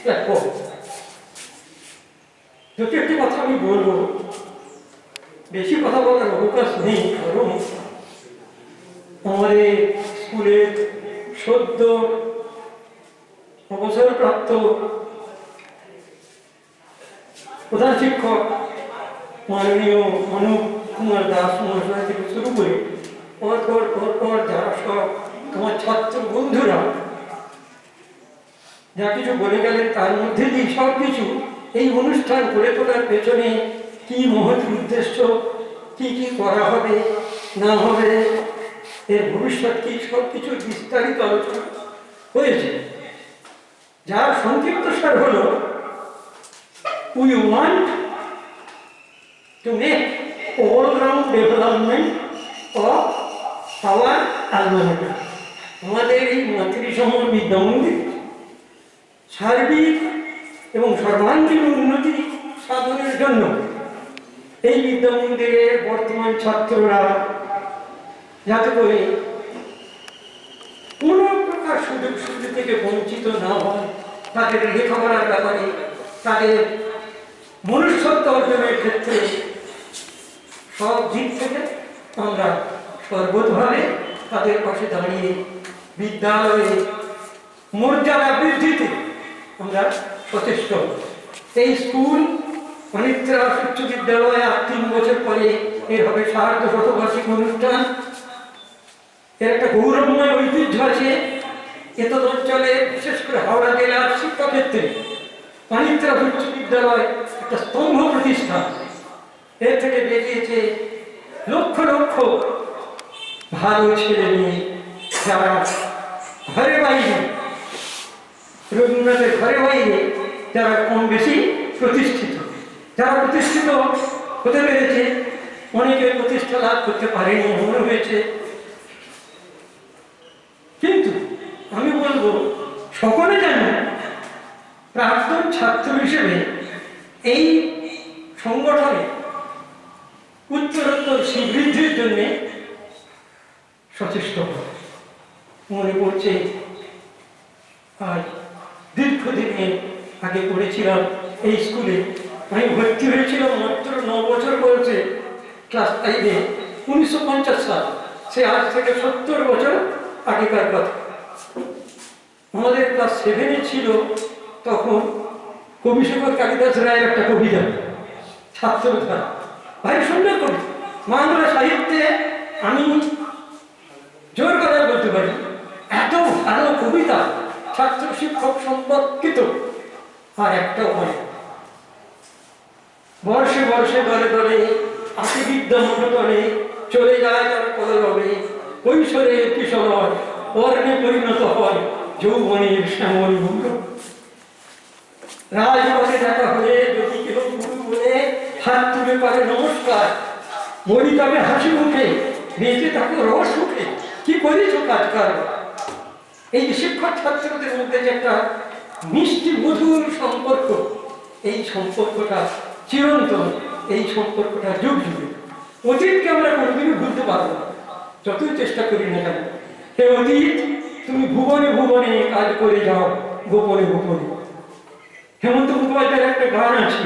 platform. যদি একটি কথা আমি বলবো, বেশি কথা বলার অবকাশ নেই, কারণ আমাদের স্কুলের সদ্য অবসরপ্রাপ্ত প্রধান শিক্ষক মাননীয় অনুপ কুমার দাস মহাশয় থেকে শুরু করে পর যারা সব আমার ছাত্র বন্ধুরা যা কিছু বলে গেলেন, তার মধ্যে দিয়ে সব কিছু এই অনুষ্ঠান গড়ে তোলার পেছনে কি মহৎ উদ্দেশ্য, কি কি করা হবে না হবে, এর ভবিষ্যৎ কি, সব কিছুর বিস্তারিত আলোচনা হয়েছে। যার সংক্ষিপ্ত সার হলো, we want to make all-round development of our alma mater. আমাদের এই মাতৃসম বিদ্যামন্দির সার্বিক এবং সর্বাঙ্গীন উন্নতি সাধনের জন্য এই বিদ্যামন্দিরের বর্তমান ছাত্ররা যাতে করে কোনো প্রকার সুযোগ সুবিধা থেকে বঞ্চিত না হয়, তাদের লেখাপড়ার ব্যাপারে, তাদের মনুষ্যত্ব অর্জনের ক্ষেত্রে সব দিক থেকে আমরা সর্বতভাবে তাদের পাশে দাঁড়িয়ে বিদ্যালয়ে মর্যাদা বৃদ্ধিতে আমরা সচেষ্ট। এই স্কুল অনিত্রা উচ্চ বিদ্যালয় আর 3 বছর পরে এর হবে 60-শতবার্ষিক অনুষ্ঠান। এর একটা গৌরবময় ঐতিহ্য আছে। এতদ অঞ্চলে, বিশেষ করে হাওড়া জেলার শিক্ষাক্ষেত্রে অনিত্রা উচ্চ বিদ্যালয় একটা স্তম্ভ প্রতিষ্ঠান। এর থেকে বেরিয়েছে লক্ষ লক্ষ ভালো ছেলে মেয়ে, যারা ঘরে বাইরে, রবীন্দ্রনাথের ঘরে বাইরে যারা কম বেশি প্রতিষ্ঠিত, যারা প্রতিষ্ঠিত হতে পেরেছে, অনেকে প্রতিষ্ঠা লাভ করতে পারেনি, মনে হয়েছে। কিন্তু আমি বলবো, সকলে যেন প্রাক্তন ছাত্র হিসেবে এই সংগঠনে উত্তরোত্তর সমৃদ্ধির জন্য সচেষ্ট হয়। মনে পড়ছে, আজ দীর্ঘদিনে আগে পড়েছিলাম এই স্কুলে। আমি ভর্তি হয়েছিলাম মাত্র 9 বছর বয়সে, ক্লাস 5-এ, 1950 সাল। সে আজ থেকে 70 বছর আগেকার কথা। আমাদের ক্লাস 7-এ ছিল তখন কবিশেখর কালিদাস রায়ের একটা কবিতা, ছাত্রতা, ভাই সুন্দর কবি। বাংলা সাহিত্যে আমি জোর করে বলতে পারি, এত ভালো কবিতা ছাত্র শিক্ষক সম্পর্কিত আর একটাও হয়। বর্ষে বর্ষে দলে দলে আসি বিদ্যা মঠতলে, চলে যায় তার কলরবে, কৈশোরে কিশোর বর্ণে পরিণত হয় যৌবনের শ্যামল গুরু। রাজপথে দেখা হলে যদি কেউ গুরু বলে হাত তুলে পারে নমস্কার, বলি তবে হাসি মুখে, বেঁচে থাকো রস মুখে, কি করেছ কাজ কারবার। এই যে শিক্ষক ছাত্রদের মধ্যে যে একটা মিষ্টি মধুর সম্পর্ক, এই সম্পর্কটা চিরন্তন, এই সম্পর্কটা যুগ যুগে। অতীতকে আমরা কোনোদিনই ভুলতে পারবো না, যতই চেষ্টা করি না কেন। হে অতীত, তুমি ভুবনে ভুবনে কাজ করে যাও গোপনে গোপনে। হেমন্ত মুখোপাধ্যায়ের একটা গান আছে,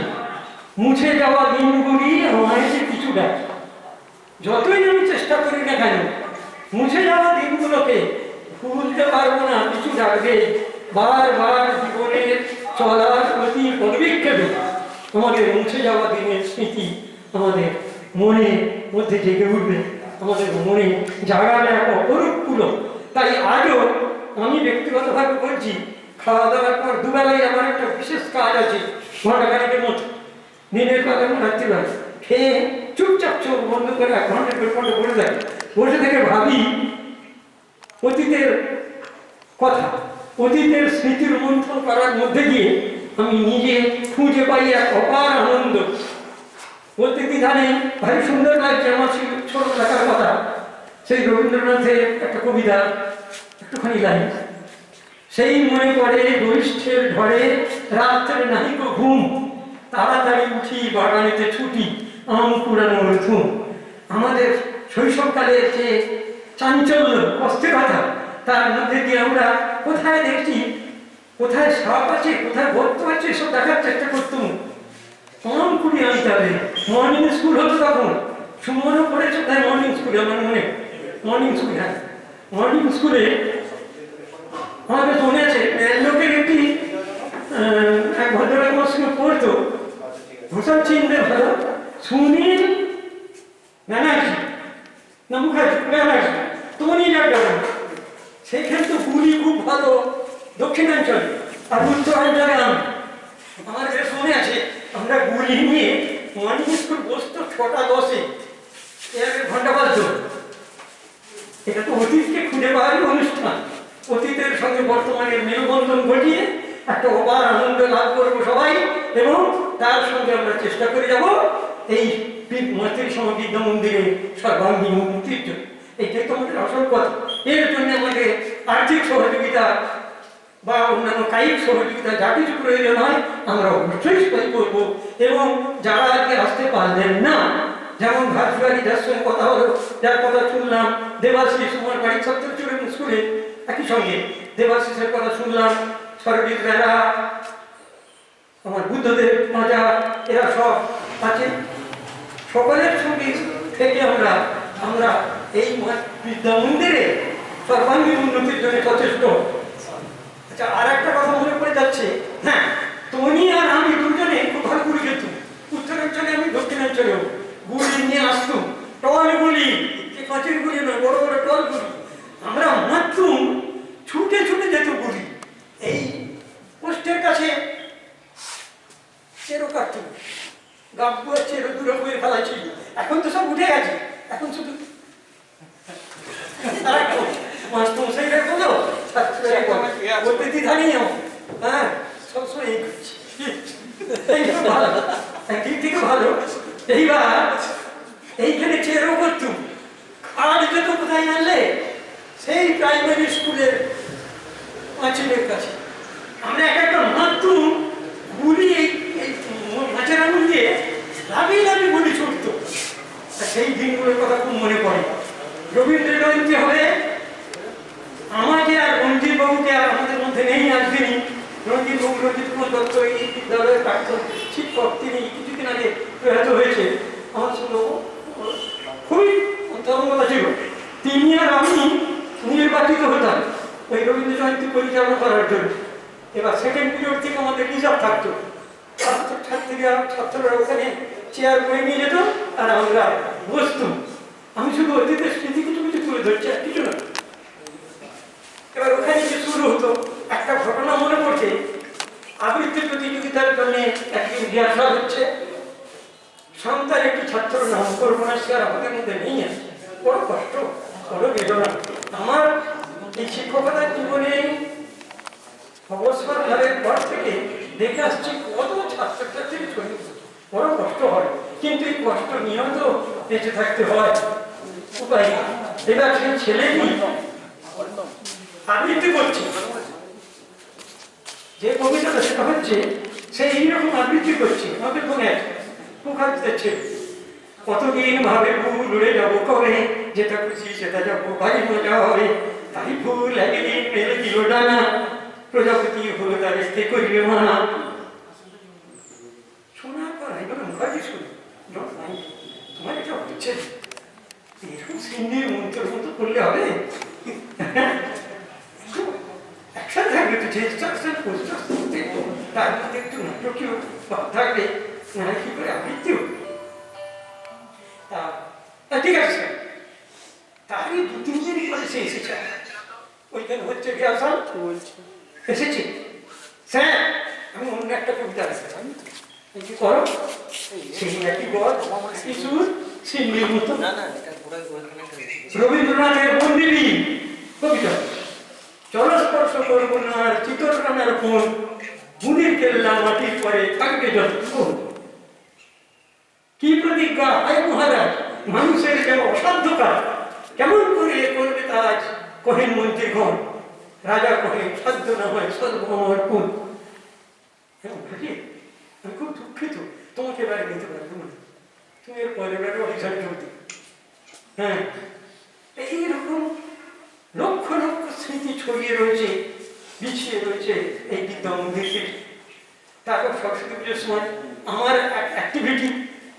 মুছে যাওয়া দিনগুলি আমায় যে কিছু ডাক। যতই আমি চেষ্টা করি না কেন, মুছে যাওয়া দিনগুলোকে ভুলতে পারবো না, কিছু ডাকবে। বারবার জীবনের চলার প্রতি পদবিক্ষেপে আমাদের মুছে যাওয়া দিনের স্মৃতি আমাদের মনের মধ্যে জেগে উঠবে, আমাদের মনে জাগাবে এক অপরূপ পুলক। তাই আজও আমি ব্যক্তিগতভাবে বলছি, খাওয়া দাওয়ার পর দুবেলায় আমার একটা বিশেষ কাজ আছে, ঘন্টাখানেকের মতো, দিনের বেলা এবং রাত্রিবেলা। খেয়ে চুপচাপ চোখ বন্ধ করে 1 ঘন্টা 1.5 ঘন্টা বসে থাকি, বসে থেকে ভাবি অতীতের কথা, অতীতের স্মৃতির মন্থন করার মধ্যে দিয়ে আমি নিজে খুঁজে পাই এক অপার আনন্দ। বলতে দ্বিধা নেই, ভারী সুন্দর লাগছে আমার ছোটবেলাকার কথা। সেই রবীন্দ্রনাথের একটা কবিতা, একটুখানি লাইন, সেই মনে পড়ে বৈষ্ঠের ঝড়ে রাত্রে নাহিক ঘুম, তাড়াতাড়ি উঠি বাগানেতে ছুটি আম কুড়ানোর ধুম। আমাদের শৈশবকালের যে চাঞ্চল্য অস্থিরতা, তার মধ্যে দিয়ে আমরা কোথায় দেখছি, কোথায় সাপ আছে, কোথায় গর্ত আছে, সব দেখার চেষ্টা করতাম। আম কুড়ি আনতে হবে। মর্নিং স্কুল হতো তখন, সুমনও পড়েছে তাই মর্নিং স্কুলে, আমার মনে মর্নিং স্কুল, হ্যাঁ মর্নিং স্কুলে আমাদের মনে আছে লোকের একটি এক ভদ্রলোক আমার সঙ্গে পড়তো, ভূষণ চিনতে ভালো, সুনীল ব্যানার্জি না মুখার্জি, ব্যানার্জি তুমি যাবে। সেইখানে তো গুলি খুব ভালো দক্ষিণাঞ্চল, আর উত্তরাঞ্চলে আমি। আমার বেশ মনে আছে, আমরা গুলি নিয়ে মর্নিং স্কুল বসতো 6টা 10-এ, এর ঘন্টা বাজতো। এটা তো অতীতকে খুঁজে পাওয়ার অনুষ্ঠান, অতীতের সঙ্গে বর্তমানের মেলবন্ধন ঘটিয়ে একটা অপার আনন্দ লাভ করবো সবাই, এবং তার সঙ্গে আমরা চেষ্টা করে যাব এই মাতৃসম বিদ্যা মন্দিরে সর্বাঙ্গীন উন্নতির জন্য। এইটাই তো আমাদের আসল কথা। এর জন্য আমাদের আর্থিক সহযোগিতা বা অন্যান্য কায়িক সহযোগিতা যা কিছু প্রয়োজন হয় আমরা অবশ্যই সহায় করবো। এবং যারা আজকে আসতে পারলেন না, যেমন ভার্চুয়ালি যার সঙ্গে কথা হলো, যার কথা শুনলাম, দেবাশিস আমার বাড়ির ছাত্র স্কুলে, একই সঙ্গে দেবাশিসের কথা শুনলাম, সরজিৎ রায়রা, আমার বুদ্ধদেব মাজা, এরা সব আছে। সকলের সঙ্গে থেকে আমরা এই বিদ্যা মন্দিরে সর্বাঙ্গীন উন্নতির জন্য যথেষ্ট। আচ্ছা, আর একটা কথা মনে পড়ে যাচ্ছে, হ্যাঁ তুমি আর আমি দুজনে খুব ভালো গুলি খেতুম। উত্তরাঞ্চলে আমি দক্ষিণাঞ্চলেও গুলি নিয়ে আসতুম, টল গুলি, কাঁচের গুলি নয়, বড় বড় টল গুলি। আমরা মারতুম, ছুটে ছুটে যেত গুলি। এই পোস্টের কাছে চেরো কাটতুম, গাব্বু চেরো দূরে বয়ে ফেলা ছিল। এখন তো সব উঠে গেছে, এখন শুধু মাস্টারমশাইরা বলো, বলতে দ্বিধা নেই আমার, হ্যাঁ সবসময় এই করছি, ভালো একদিক থেকে ভালো। এইবার এইখানে চেরো করতুম, আর যত কোথায় আনলে সেই প্রাইমারি স্কুলের পাঁচিলের কাছে আমরা একটা মারতুম গুলি, এই মাছের আঙুল দিয়ে লাভি লাভি গুলি ছুটতো। সেই দিনগুলোর কথা খুব মনে পড়ে। রবীন্দ্র জয়ন্তী হবে, আমাকে আর রঞ্জিত বাবুকে আর আমাদের মধ্যে নেই আসবেনি। রঞ্জিত বাবু, রঞ্জিত কুমার দত্ত এই বিদ্যালয়ের প্রাক্তন শিক্ষক, তিনি কিছুদিন আগে প্রয়াত হয়েছে। আমার সঙ্গে খুবই অন্তরঙ্গতা ছিল। তিনি আর আমি নির্বাচিত হতাম ওই রবীন্দ্র জয়ন্তী পরিচালনা করার জন্য। এবার সেকেন্ড পিরিয়ড থেকে আমাদের রিজার্ভ থাকতো, ছাত্ররা ওখানে চেয়ার বয়ে নিয়ে যেত আর আমরা বসতুম। আমি শুধু অতীতের স্মৃতি কিছু কিছু তুলে ধরছি, আর কিছু না। এবার ওখানে যে শুরু হতো, একটা ঘটনা মনে পড়ছে, আবৃত্তি প্রতিযোগিতার জন্য একদিন রিহার্সাল হচ্ছে। সন্তান একটি ছাত্র নাম করবো না, সে আর আমাদের মধ্যে নেই আছে। বড় কষ্ট, বড় বেদনা। আমার এই শিক্ষকতার জীবনে অবসর লাভের পর থেকে দেখে আসছি কত ছাত্রছাত্রীর শরীর বড় কষ্ট হয়, কিন্তু এই কষ্ট নিয়েও তো বেঁচে থাকতে হয়, উপায়। এবার সেই ছেলেটি আবৃত্তি করছে, যে কবিতাটা সেটা হচ্ছে সে এইরকম আবৃত্তি করছে। আমাদের মনে আছে মুখার্জিদের কতদিন ভাবে ফুল উড়ে যাবো কবে, যেটা খুশি সেটা যাবো, ভারী মজা হবে। তাই ফুল একদিন মেরে দিল ডানা, প্রজাপতি হলো তার স্থে করিবে মানা। ভাবি শুনি তোমার এটা হচ্ছে এরকম সিন্নির মন্ত্রের মতো করলে হবে? একসাথে থাকবে তো চেষ্টা করতে তার মধ্যে একটু নাটকীয় ভাব থাকবে, না কি করে আবৃত্তি হবে। ঠিক আছে স্যার, তারই 2-3 দিন পরে সে এসেছে, ওইখানে হচ্ছে রিহার্সাল এসেছে। স্যার আমি অন্য একটা কবিতা লিখতে কি করো, সেই একই বল কিছু সিন্নির মতো। রবীন্দ্রনাথের বন্দিনী কবিতা, জলস্পর্শ করব না চিত্রটানার ফোন, বুনির কেল্লা মাটির পরে থাকবে যতক্ষণ। কি প্রতিজ্ঞা হায় মহারাজ, মানুষের কেন অসাধ্য কাজ, কেমন করে করবে তাজ কহেন মন্ত্রীগণ, রাজা কহেন সাধ্য না হয় সর্বমর্পণ। আমি খুব দুঃখিত, তোমাকে বাড়ি নিতে পারবো না, তুমি এর পরের বারে অফিসার যোগ দিও। হ্যাঁ, এইরকম লক্ষ লক্ষ স্মৃতি ছড়িয়ে রয়েছে, বিছিয়ে রয়েছে এই বিদ্যা মন্দিরকে। তারপর সরস্বতী পুজোর সময় আমার অ্যাক্টিভিটি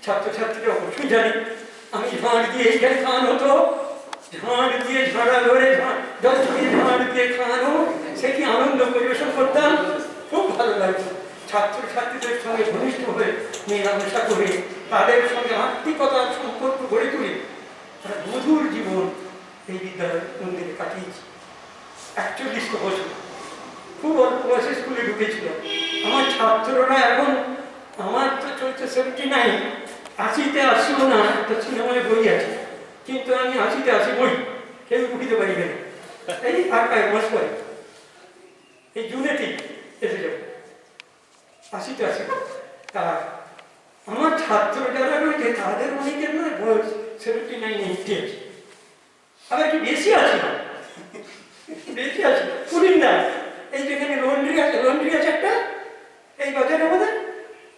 ছাত্রছাত্রীরা অবশ্যই জানে, আমি ঝাঁট দিয়ে এইখানে খাওয়ানো হতো, ঝাঁট দিয়ে ঝাড়া ধরে জল ছড়িয়ে ঝাঁট দিয়ে খাওয়ানো, সে কি আনন্দ পরিবেশন করতাম, খুব ভালো লাগতো। ছাত্রছাত্রীদের সঙ্গে ঘনিষ্ঠ হয়ে মেলামেশা করে তাদের সঙ্গে আত্মিকতার সম্পর্ক গড়ে তুলে তারা মধুর জীবন এই বিদ্যালয় মন্দিরে কাটিয়েছি। 41 বছর, খুব অল্প বয়সে স্কুলে ঢুকেছিল। আমার ছাত্ররা এখন, আমার তো চলছে 79, 80-তে আসিও না, একটা সিনেমায় বই আছে, কিন্তু আমি 80-তে আসি বই, কেউ ঢুকিতে পারিবে না। এই আর কয়েক মাস পরে এই জুনেতেই এসে যাবো, 80-তে আসি। তা আমার ছাত্র যারা রয়েছে তাদের অনেকের নয় বয়স 79-80 আছে, আবার একটু বেশি আছে, বেশি আছে পুরিন না। এই যেখানে লন্ড্রি আছে একটা, এই বাজারে আমাদের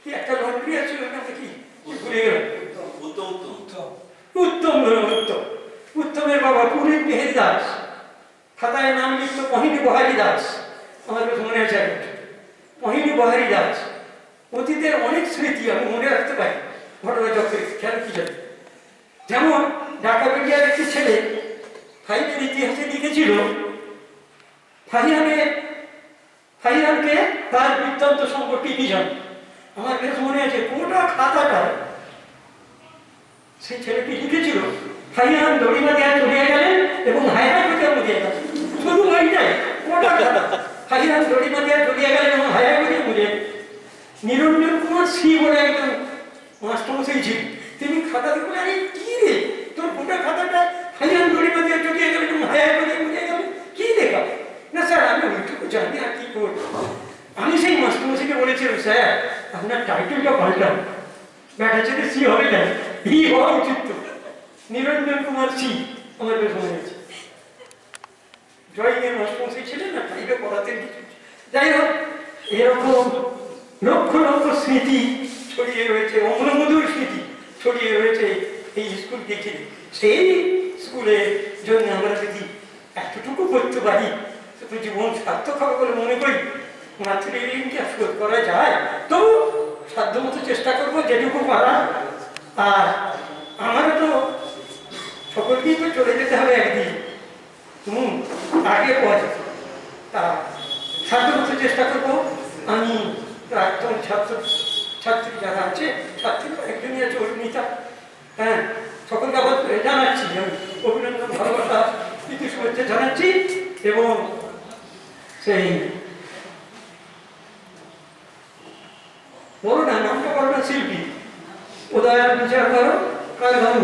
কি একটা লন্ড্রি আছে, ওখানে কি ঘুরে গেল উত্তমের বাবা পুরীর মেহের দাস, খাতায় নাম লিখত মোহিনী বহারী দাস। আমার বেশ মনে আছে, মোহিনী বহারী দাস। অতীতের অনেক স্মৃতি আমি মনে রাখতে পারি ঘটনা চক্রে, খেয়াল কি জানি। যেমন ঢাকা মিডিয়ার একটি ছেলে 5-এর ইতিহাসে লিখেছিল ফাহিয়ানকে তার বৃত্তান্ত সম্পর্কে কি জানে। আমার বেশ মনে আছে, গোটা খাতাটা সেই ছেলেটি লিখেছিল ফাহিয়ান দড়িমা দেয়া চলিয়ে গেলেন এবং হায় করে মুড়িয়ে গেলেন। শুধু ওইটাই গোটা খাতা, ফাহিয়ান দড়িমা দেয়া চলিয়ে গেলেন এবং হায় করে মুড়িয়ে। নিরঞ্জন কুমার সি বলে একজন মাস্টারমশাই ছিল, তিনি খাতাতে বলে, আরে কি রে তোর গোটা খাতাটা ফাহিয়ান দড়িমা দেয়া চলিয়ে গেলেন এবং হায় করে মুড়িয়ে গেলেন, কি লেখা? না স্যার আমি ওইটুকু জানি, আর কি করব। আমি সেই মাস্টারমশাইকে বলেছিলাম, স্যার আপনার টাইটেলটা পাল্টান, ব্যাটা ছেলে সি হবে না, ই হওয়া উচিত তো। নিরঞ্জন কুমার সি আমার বেশ মনে আছে, ড্রয়িংয়ের মাস্টারমশাই ছিলেন না, টাইপে পড়াতেন কিছু। যাই হোক, এরকম লক্ষ লক্ষ স্মৃতি ছড়িয়ে রয়েছে, অম্লমধুর স্মৃতি ছড়িয়ে রয়েছে এই স্কুল দেখে। সেই স্কুলের জন্য আমরা যদি এতটুকু করতে পারি তো জীবন সার্থক হবে বলে মনে করি। মাতৃ ঋণকে শোধ করা যায়, তো সাধ্যমতো চেষ্টা করবো যেটুকু পারা। আর আমারও তো সকলকেই তো চলে যেতে হবে একদিন, আগে পাওয়া যাবে, তা সাধ্যমতো চেষ্টা করবো। আমি প্রাক্তন ছাত্রী যারা আছে, ছাত্রী একজনই আছে অর্পিতা, হ্যাঁ, সকলকে আবার জানাচ্ছি, আমি অভিনন্দন ভালোবাসা প্রীতি শুভেচ্ছা জানাচ্ছি। এবং সেই বলো না, নামটা বলো না, শিল্পী উদয়ন বিচার করো কালভঙ্গ,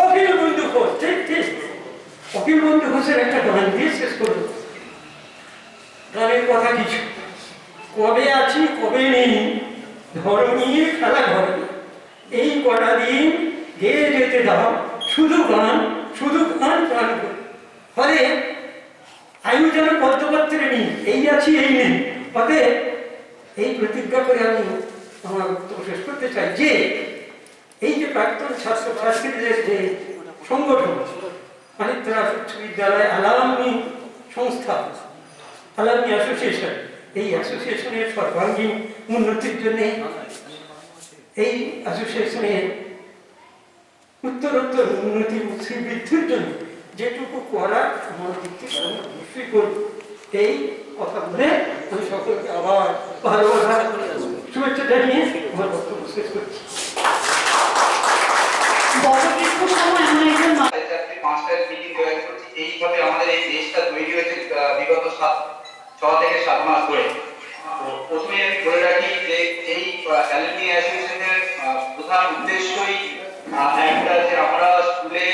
অখিল বন্ধু ঘোষ। ঠিক ঠিক, অখিল বন্ধু ঘোষের একটা গান দিয়ে শেষ করো। গানের কথা কিছু, কবে আছি কবে নেই ধরনীর খেলা ঘরে, এই কটা দিন গেয়ে যেতে দাও শুধু গান প্রাণ ফলে আয়ু যেন পদ্মপত্রে নেই, এই আছি এই নেই। অতএব এই প্রতিজ্ঞা করে আমি আমার বক্তব্য শেষ করতে চাই যে এই যে প্রাক্তন ছাত্রছাত্রীদের যে সংগঠন মানিকতলা উচ্চ বিদ্যালয় আলামনি সংস্থা, আলামনি অ্যাসোসিয়েশন, এই অ্যাসোসিয়েশনের সর্বাঙ্গীন উন্নতির জন্য এই অ্যাসোসিয়েশনের উত্তরোত্তর উন্নতি ও শ্রীবৃদ্ধির জন্য যেটুকু করার আমার দিক থেকে আমি অবশ্যই করব। এই কথা বলে আমি সকলকে আবার ভালোবাসা শুভেচ্ছা জানিয়ে আমার বক্তব্য শেষ করছি। এইভাবে আমাদের এই দেশটা তৈরি হয়েছে বিগত 6 থেকে 7 মাস ধরে। প্রথমে আমি বলে রাখি যে এই অ্যালুমনি অ্যাসোসিয়েশনের প্রধান উদ্দেশ্যই একটা যে আমরা স্কুলে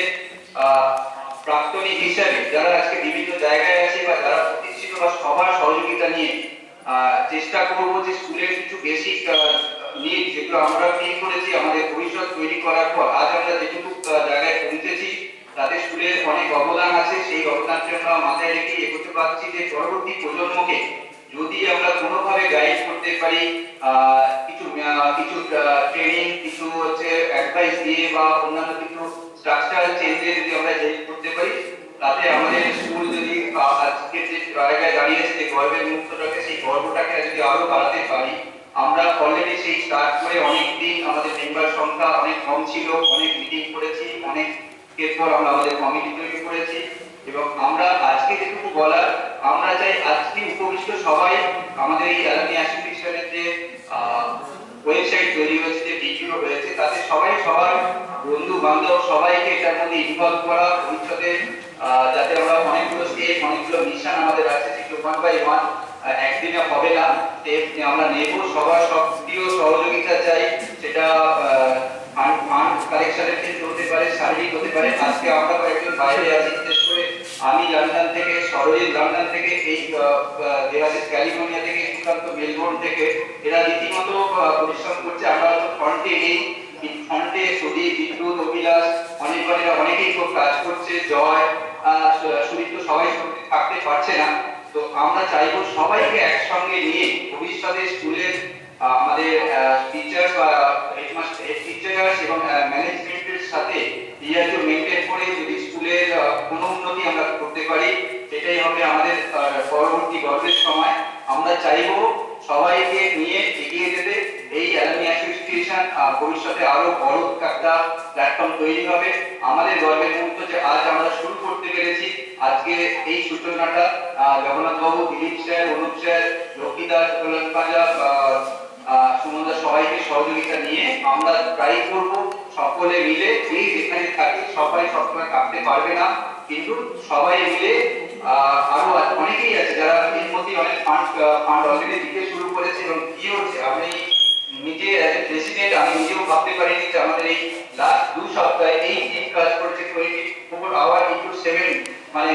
প্রাক্তনী হিসেবে যারা আজকে বিভিন্ন জায়গায় আছে বা যারা প্রতিষ্ঠিত বা সবার সহযোগিতা নিয়ে চেষ্টা করবো যে স্কুলের কিছু বেসিক নিড যেগুলো আমরা ফিল করেছি আমাদের ভবিষ্যৎ তৈরি করার পর আজ আমরা যেটুকু জায়গায় পৌঁছেছি তাদের স্কুলের অনেক অবদান আছে। সেই অবদানকে আমরা মাথায় রেখে এগোতে পারছি যে পরবর্তী প্রজন্মকে যদি আমরা কোনোভাবে গাইড করতে পারি, কিছু ট্রেনিং, কিছু হচ্ছে অ্যাডভাইস দিয়ে বা অন্যান্য কিছু স্ট্রাকচারাল চেঞ্জে যদি আমরা হেল্প করতে পারি, তাতে আমাদের স্কুল যদি আজকে যে জায়গায় দাঁড়িয়েছে যে গর্বের মুহূর্তটাকে, সেই গর্বটাকে যদি আরো বাড়াতে পারি। আমরা অলরেডি সেই স্টার্ট করে অনেক দিন আমাদের মেম্বার সংখ্যা অনেক কম ছিল, অনেক মিটিং করেছি, অনেক এরপর আমরা আমাদের কমিটি তৈরি করেছি এবং আমরা আজকে যেটুকু বলার আমরা চাই আজকে উপবিষ্ট সবাই আমাদের এই অ্যালুমনি অ্যাসোসিয়েশনের যে ওয়েবসাইট তৈরি হয়েছে, যে ভিডিও হয়েছে, তাতে সবাই সবার বন্ধু বান্ধব সবাইকে এটার মধ্যে ইনভলভ করা, ভবিষ্যতে যাতে আমরা অনেকগুলো স্টেপ, অনেকগুলো মিশন আমাদের আছে, সেগুলো 1 by 1 একদিনে হবে না, স্টেপ আমরা নেব। সবার সক্রিয় সহযোগিতা চাই, সেটা ফান্ড কালেকশনের ক্ষেত্রে হতে পারে, শারীরিক হতে পারে। আজকে আমরা কয়েকজন বাইরে আছি, বিশেষ করে আমি লন্ডন থেকে, সরোজিৎ লন্ডন থেকে, এই দেবাশিস ক্যালিফোর্নিয়া থেকে, সুকান্ত মেলবোর্ন থেকে, এরা রীতিমতো পরিশ্রম করছে। আমরা হয়তো ফ্রন্টে নেই, ফ্রন্টে সুদীপ, বিদ্যুৎ, অভিলাষ, অনেকেই খুব কাজ করছে, জয়, সুদীপ্ত সবাই থাকতে পারছে না। তো আমরা চাইবো সবাইকে একসঙ্গে নিয়ে ভবিষ্যতে স্কুলের আমাদের টিচার বা হেডমাস্টার, হেড টিচার্স এবং ম্যানেজমেন্টের সাথে লিয়াজোগ মেইনটেইন করে যদি স্কুলের কোনো উন্নতি আমরা করতে পারি, সেটাই হবে আমাদের পরবর্তী গর্বের সময়। আমরা চাইবো সবাইকে নিয়ে এগিয়ে যেতে। এই অ্যালুমনি অ্যাসোসিয়েশন ভবিষ্যতে আরো বড় একটা প্ল্যাটফর্ম তৈরি হবে। আমাদের গর্বের মুহূর্ত যে আজ আমরা শুরু করতে পেরেছি, আজকে এই সূচনাটা জগন্নাথ বাবু, দিলীপ স্যার, অনুপ স্যার, লক্ষ্মী দাস, কল্যাণ পাঞ্জাব, সুমনদা সবাইকে সহযোগিতা নিয়ে আমরা ট্রাই করব সকলে মিলে। এই যেখানে থাকি সবাই সবসময় থাকতে পারবে না, কিন্তু সবাই মিলে আরো অনেকেই আছে যারা এর মধ্যে অনেক ফান্ড অলরেডি দিতে শুরু করেছে এবং কি হচ্ছে আমি নিজে অ্যাজ এ প্রেসিডেন্ট আমি নিজেও ভাবতে পারিনি যে আমাদের এই লাস্ট 2 সপ্তাহে এই টিম কাজ করেছে 24 আওয়ার ইনটু 7, মানে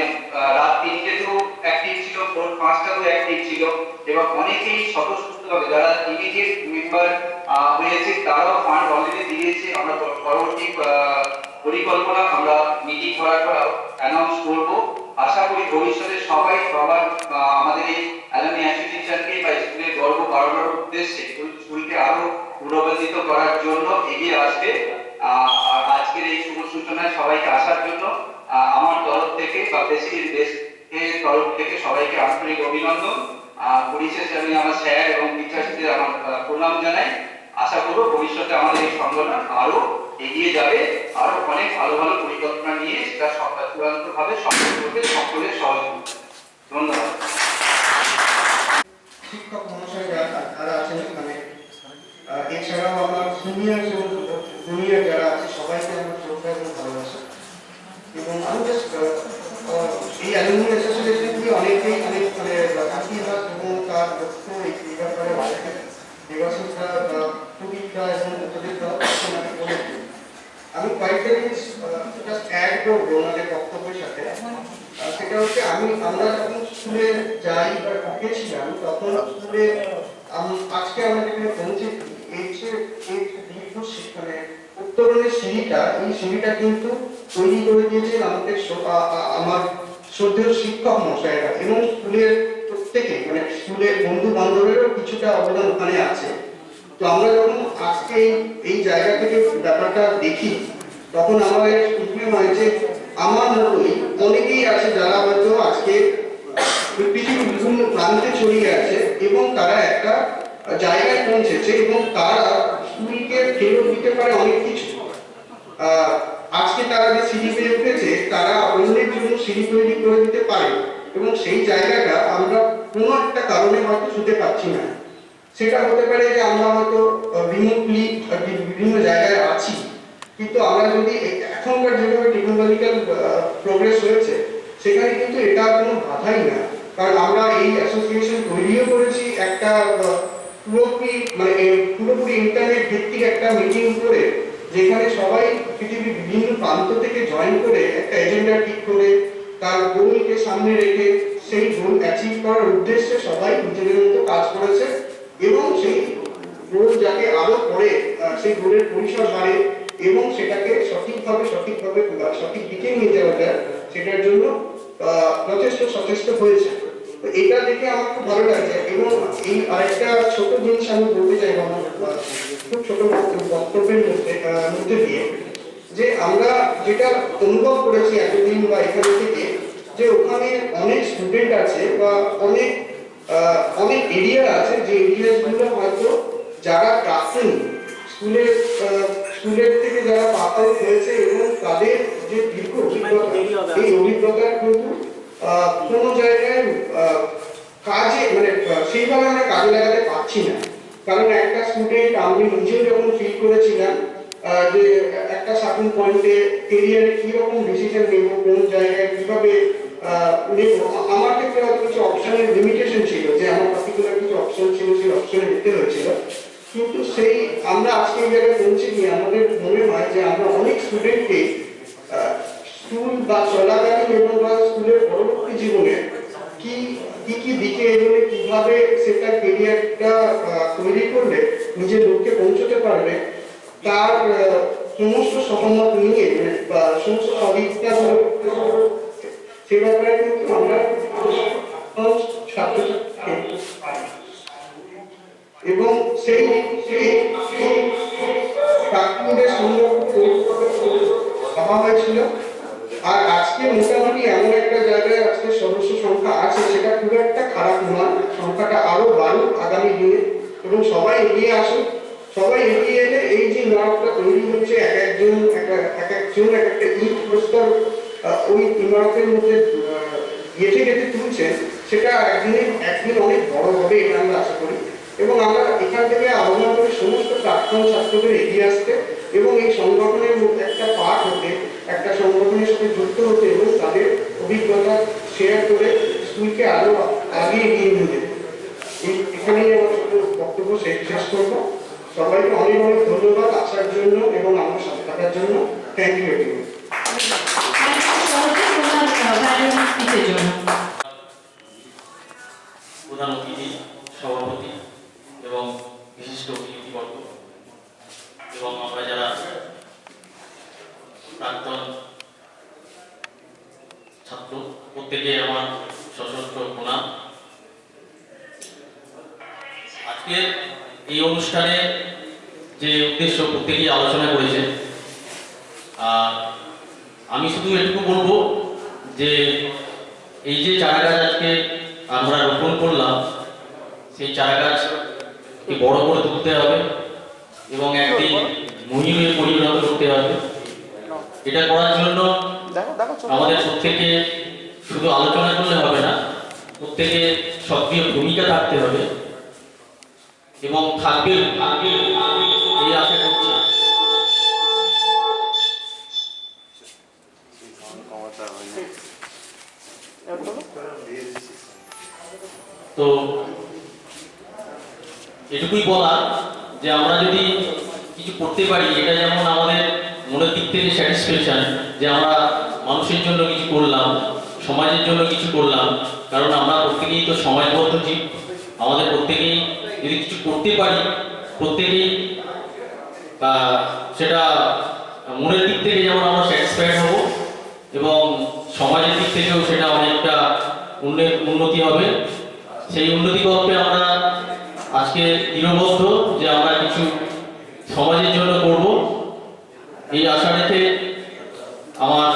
রাত 3টেতেও অ্যাক্টিভ ছিল, 5টাতেও অ্যাক্টিভ ছিল এবং অনেকেই স্বতঃস্ফূর্তভাবে যারা ইমিডিয়েট মেম্বার হয়েছে তারাও ফান্ড অলরেডি দিয়েছে। আমরা পরবর্তী পরিকল্পনা আমরা মিটিং করার পর অ্যানাউন্স করব। আশা করি ভবিষ্যতে সবাই সবার আমাদের এই অ্যালুমনি অ্যাসোসিয়েশনকে বা স্কুলের গর্ব বাড়ানোর উদ্দেশ্যে স্কুলকে আরো পুনর্বাসিত করার জন্য এগিয়ে আসবে। আর আজকের এই শুভ সূচনায় সবাইকে আসার জন্য আমার তরফ থেকে বা প্রেসিডেন্ট দেশের তরফ থেকে সবাইকে আন্তরিক অভিনন্দন। পরিশেষে আমি আমার স্যার এবং টিচার্সদের আমার প্রণাম জানাই। আশা করব ভবিষ্যতে আমাদের এই সংগঠন আরো এগিয়ে যাবে, আরো অনেক ভালো ভালো পরিকল্পনা নিয়ে সেটা চূড়ান্তভাবে সফল করবে সকলের সহযোগিতা। ধন্যবাদ। শিক্ষক মহাশয়রা যারা আছেন এখানে, এছাড়াও আমার জুনিয়র যারা আছে সবাইকে আমার শ্রদ্ধা এবং ভালোবাসা। এবং আমি এই অ্যালুমনি অ্যাসোসিয়েশন থেকে অনেকেই অনেক ইতিহাস এবং তার লক্ষ্য এই ব্যাপারে দেবাশিসরা, সুদীপদা এবং সুদীপদা বলেছি। আমি কয়েকটা জিনিস জাস্ট অ্যাড করবো ওনাদের বক্তব্যের সাথে। সেটা হচ্ছে আমরা যখন স্কুলে যাই বা ঢুকেছিলাম তখন স্কুলে আজকে আমরা যেখানে পৌঁছেছি এই যে দীর্ঘ মানে উত্তরণের সিঁড়িটা, এই সিঁড়িটা কিন্তু তৈরি করে দিয়েছেন আমাদের আমার শ্রদ্ধেয় শিক্ষক মশাইরা এবং স্কুলের প্রত্যেকে, মানে স্কুলের বন্ধু বান্ধবেরও কিছুটা অবদান ওখানে আছে। তো আমরা যখন আজকে এই জায়গা থেকে ব্যাপারটা দেখি তখন আমাদের মনে হয় যে আমার মতোই অনেকেই আছে যারা হয়তো আজকে পৃথিবীর বিভিন্ন প্রান্তে ছড়িয়ে আছে এবং তারা একটা জায়গায় পৌঁছেছে এবং তারা স্কুলকে হতে পারে অনেক কিছু। আজকে তারা যে সিঁড়ি পেয়ে উঠেছে তারা অন্যের জন্য সিঁড়ি তৈরি করে দিতে পারে এবং সেই জায়গাটা আমরা কোনো একটা কারণে হয়তো ছুতে পারছি না। সেটা হতে পারে যে আমরা হয়তো রিমোটলি বিভিন্ন জায়গায় আছি, কিন্তু আমরা যদি এখনকার যেভাবে টেকনোলজিক্যাল প্রোগ্রেস হয়েছে সেখানে কিন্তু এটা কোনো বাধাই না। কারণ আমরা এই অ্যাসোসিয়েশন তৈরিও করেছি একটা পুরোপুরি ইন্টারনেট ভিত্তিক একটা মিটিং করে, যেখানে সবাই পৃথিবীর বিভিন্ন প্রান্ত থেকে জয়েন করে একটা এজেন্ডা ঠিক করে তার গোলকে সামনে রেখে সেই গোল অ্যাচিভ করার উদ্দেশ্যে সবাই নিজেদের মতো কাজ করেছে এবং সেই গোল যাতে আরো পরে সেই গোলের পরিসর বাড়ে এবং সেটাকে সঠিকভাবে সঠিক দিকে নিয়ে যাওয়া যায় সেটার জন্য সচেষ্ট হয়েছে। তো এটা দেখে আমার খুব ভালো লাগছে। এবং এই আরেকটা ছোট জিনিস আমি বলতে চাই আমার খুব ছোট বক্তব্যের মধ্যে দিয়ে, যে আমরা যেটা অনুভব করেছি এতদিন বা এখানে থেকে, যে ওখানে অনেক স্টুডেন্ট আছে বা অনেক এরিয়া আছে যে এরিয়াগুলো হয়তো যারা প্রাক্তনী স্কুলের থেকে যারা পাস আউট হয়েছে এবং তাদের যে দীর্ঘ অভিজ্ঞতা, এই অভিজ্ঞতার কিন্তু কোনো জায়গায় কাজে সেইভাবে আমরা কাজে লাগাতে পারছি না। কারণ একটা স্টুডেন্ট, আমি নিজেও যখন ফিল করেছিলাম যে একটা সার্টেন পয়েন্টে ক্যারিয়ারে কিরকম ডিসিশন নেব, কোন জায়গায় কিভাবে নেব, আমার ক্ষেত্রে হয়তো কিছু অপশনের লিমিটেশন ছিল, যে আমার পার্টিকুলার কিছু অপশন ছিল, সেই অপশনে যেতে হয়েছিল। কিন্তু সেই আমরা আজকে এই জায়গায় পৌঁছে গিয়ে আমাদের মনে হয় যে আমরা অনেক স্টুডেন্টকে স্কুল বা চলাকালীন এবং বা স্কুলের পরবর্তী জীবনে কি দিকে এগোলে কিভাবে সেটা ক্যারিয়ারটা তৈরি করলে নিজের লক্ষ্যে পৌঁছতে পারবে তার সমস্ত সহমত নিয়ে বা সমস্ত সদিচ্ছা সে ব্যাপারে কিন্তু আমরা ছাত্রছাত্রী এবং সেই প্রাক্তনীদের সঙ্গে ভাবা হয়েছিল। আর আজকে মোটামুটি এমন একটা জায়গায় আজকে সদস্য সংখ্যা আছে, সেটা খুব একটা খারাপ নয়, সংখ্যাটা আরো বাড়ুক আগামী দিনে এবং সবাই এগিয়ে আসুক। সবাই এগিয়ে এলে এই যে ইমারতটা তৈরি হচ্ছে, এক একজন এক একটা ইট প্রস্তর ওই ইমারতের মধ্যে গেঁথে তুলছেন, সেটা একদিন অনেক বড় হবে, এটা আমরা আশা করি। এবং আমরা এখান থেকে আহ্বান করি সমস্ত প্রাক্তন ছাত্রদের এগিয়ে আসতে এবং এই সংগঠনের মধ্যে একটা পার্ট হতে, একটা সংগঠনের সাথে যুক্ত হতে এবং তাদের অভিজ্ঞতা শেয়ার করে স্কুলকে আরো আগে এগিয়ে নিয়ে যেতে। এখানেই আমার বক্তব্য শেষ করবো। সবাইকে অনেক অনেক ধন্যবাদ আসার জন্য এবং আমার সাথে থাকার জন্য। Thank you everyone. প্রধান অতিথি, সভাপতি এবং বিশিষ্ট অতিথিবর্গ এবং আমরা যারা প্রাক্তন ছাত্র, প্রত্যেকে আমার সশস্ত্র প্রণাম। আজকের এই অনুষ্ঠানে যে উদ্দেশ্য প্রত্যেকেই আলোচনা করেছে, আমি শুধু এটুকু বলবো যে এই যে চারা গাছ আজকে আমরা রোপণ করলাম, সেই চারা গাছকে বড় করে তুলতে হবে এবং একদিন মুহিমে পরিণত করতে হবে। এটা করার জন্য আমাদের প্রত্যেকে শুধু আলোচনা করলে হবে না, প্রত্যেকে সক্রিয় ভূমিকা থাকতে হবে এবং থাকবে এই আশা করছি। তো এটুকুই বলা যে আমরা যদি কিছু করতে পারি, এটা যেমন আমাদের মনের দিক থেকে স্যাটিসফ্যাকশন যে আমরা মানুষের জন্য কিছু করলাম, সমাজের জন্য কিছু করলাম। কারণ আমরা প্রত্যেকেই তো সমাজবদ্ধ জীব, আমাদের প্রত্যেকেই যদি কিছু করতে পারি, প্রত্যেকেই সেটা মনের দিক থেকে যেমন আমরা স্যাটিসফাইড হব এবং সমাজের দিক থেকেও সেটা অনেকটা উন্নতি হবে। সেই উন্নতি করতে আমরা আজকে দৃঢ়বদ্ধ যে আমরা কিছু সমাজের জন্য করব, এই আশা রেখে আমার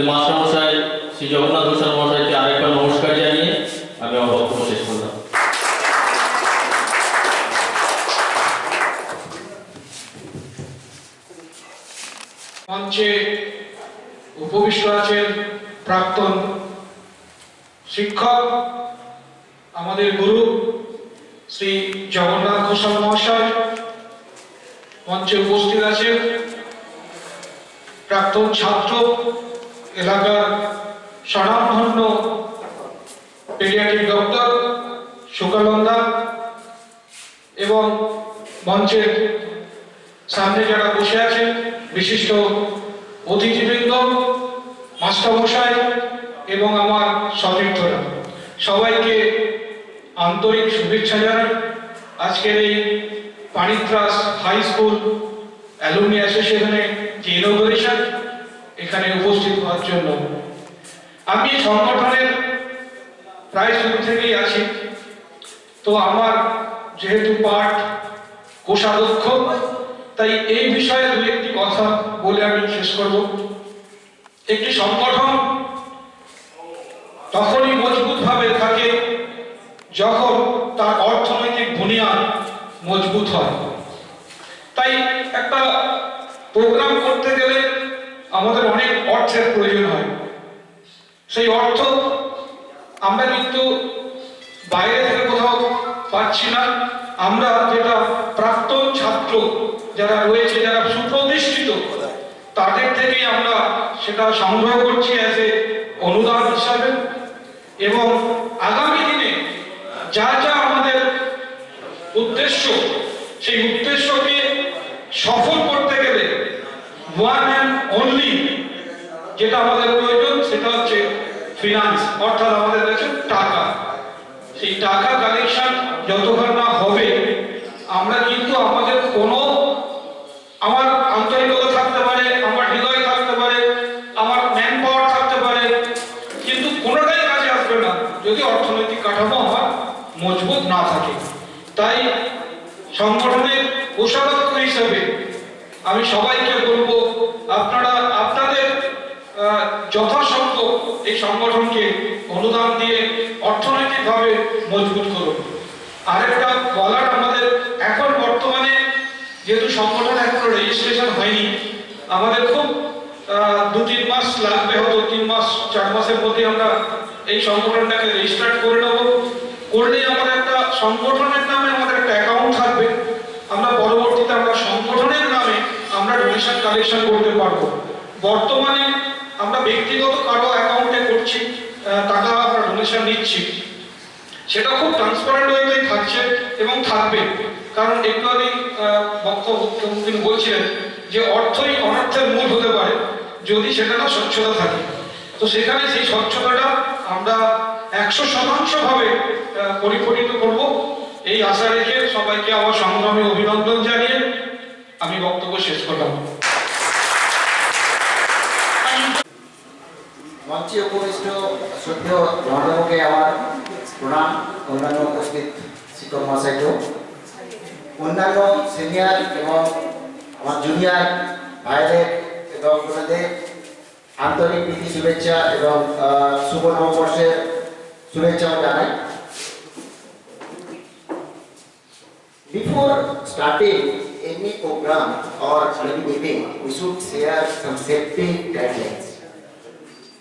মাস্টারমশাই শ্রী জগন্নাথ ঘোষাল মহাশয়কে আরেকবার নমস্কার জানিয়ে আমি আমার বক্তব্য শেষ করলাম। মঞ্চে উপবিষ্ট আছেন প্রাক্তন শিক্ষক, আমাদের গুরু শ্রী জগন্নাথ ঘোষাল মহাশয়। মঞ্চে উপস্থিত আছেন প্রাক্তন ছাত্র, এলাকার স্বনামধন্য পেডিয়াট্রিক ডক্টর সুকানন্দা, এবং মঞ্চের সামনে যারা বসে আছেন বিশিষ্ট অতিথিবৃন্দ, মাস্টারমশাই এবং আমার সতীর্থরা, সবাইকে আন্তরিক শুভেচ্ছা জানাই। আজকের এই পানিত্রাস হাই স্কুল অ্যালুমনি অ্যাসোসিয়েশনের যে ইনোগ্রেশন, এখানে উপস্থিত হওয়ার জন্য। আমি সংগঠনের প্রায় শুরু থেকেই আছি, তো আমার যেহেতু পাঠ কোষাধ্যক্ষ, তাই এই বিষয়ে দু একটি কথা বলে আমি শেষ করব। একটি সংগঠন তখনই মজবুত ভাবে থাকে যখন তার অর্থনৈতিক বুনিয়াদ মজবুত হয়। তাই একটা প্রোগ্রাম করতে গেলে আমাদের অনেক অর্থের প্রয়োজন হয়। সেই অর্থ আমরা কিন্তু বাইরে থেকে কোথাও পাচ্ছি না। আমরা যেটা প্রাক্তন ছাত্র যারা রয়েছে, যারা সুপ্রতিষ্ঠিত, তাদের থেকেই আমরা সেটা সংগ্রহ করছি অ্যাজ এ অনুদান হিসাবে। এবং আগামী দিনে যা যা আমাদের উদ্দেশ্য, সেই উদ্দেশ্যকে সফল করতে গেলে ওয়ান অ্যান্ড অনলি যেটা আমাদের প্রয়োজন সেটা হচ্ছে ফিনান্স, অর্থাৎ আমাদের কাছে টাকা। সেই টাকা কালেকশন যতক্ষণ না হবে, আমরা কিন্তু আমাদের কোনো, আমার আন্তরিকতা থাকতে পারে, আমার হৃদয় থাকতে পারে, আমার ম্যান পাওয়ার থাকতে পারে, কিন্তু কোনোটাই কাজে আসবে না যদি অর্থনৈতিক কাঠামো আমার মজবুত না থাকে। তাই সংগঠনের কোষাধ্যক্ষ হিসেবে আমি সবাইকে বলবো, আপনারা আপনাদের যথাসম্ভব এই সংগঠনকে অনুদান দিয়ে অর্থনৈতিকভাবে মজবুত করুন। আরেকটা বলার, আমাদের এখন বর্তমানে যেহেতু সংগঠন এখনো রেজিস্ট্রেশন হয়নি, আমাদের খুব 2-3 মাস লাগবে, হয়তো 3 মাস 4 মাসের মধ্যে আমরা এই সংগঠনটাকে রেজিস্টার করে নেব। করলেই আমাদের একটা সংগঠনের নামে আমাদের একটা অ্যাকাউন্ট থাকবে। আমরা পরবর্তীতে আমরা সংগঠনের নামে আমরা ডোনেশন কালেকশন করতে পারবো। বর্তমানে আমরা ব্যক্তিগত কারো অ্যাকাউন্টে করছি, টাকা আমরা ডোনেশন নিচ্ছি, সেটা খুব ট্রান্সপারেন্ট ওয়েতেই থাকছে এবং থাকবে। কারণ একটু আগে মুখ্যমন্ত্রী বলছিলেন যে অর্থই অনর্থের মূল হতে পারে যদি সেখানে স্বচ্ছতা থাকে। তো সেখানে সেই স্বচ্ছতাটা আমরা 100% ভাবে পরিপূর্ণ করব, এই আশা রেখে সবাইকে আমার সংগ্রামী অভিনন্দন জানিয়ে আমি বক্তব্য শেষ করলাম। মঞ্চে উপবিষ্ট শ্রদ্ধেয় মহাদেবকে আমার প্রণাম, অন্যান্য উপস্থিত শিক্ষক মহাশয়কেও, অন্যান্য সিনিয়র এবং আমার জুনিয়র ভাইদের এবং বোনদের আন্তরিক প্রীতি শুভেচ্ছা এবং শুভ নববর্ষের শুভেচ্ছা জানাই। Before starting any program or any meeting, we should share some safety guidelines.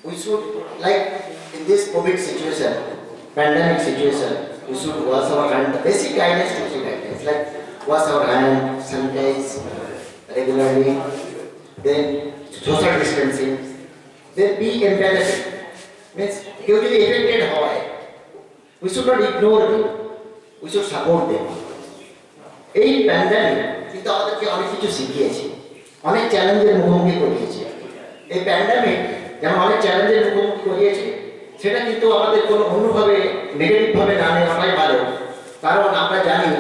We should, like in this COVID situation, pandemic situation, we should wash our hand. The basic guidelines, 2-3 guidelines, like wash our hand, sanitize regularly, then social distancing, then be empathetic. Means কেউ যদি affected হয়, we should not ignore them, we should support them. এই pandemic কিন্তু আমাদেরকে অনেক কিছু শিখিয়েছে, অনেক চ্যালেঞ্জের মুখোমুখি করিয়েছে। এই প্যান্ডামিক যেমন অনেক চ্যালেঞ্জের মুখোমুখি করিয়েছে, সেটা কিন্তু আমাদের কোনো অন্যভাবে নেগেটিভভাবে না নেওয়াটাই ভালো। কারণ আমরা জানি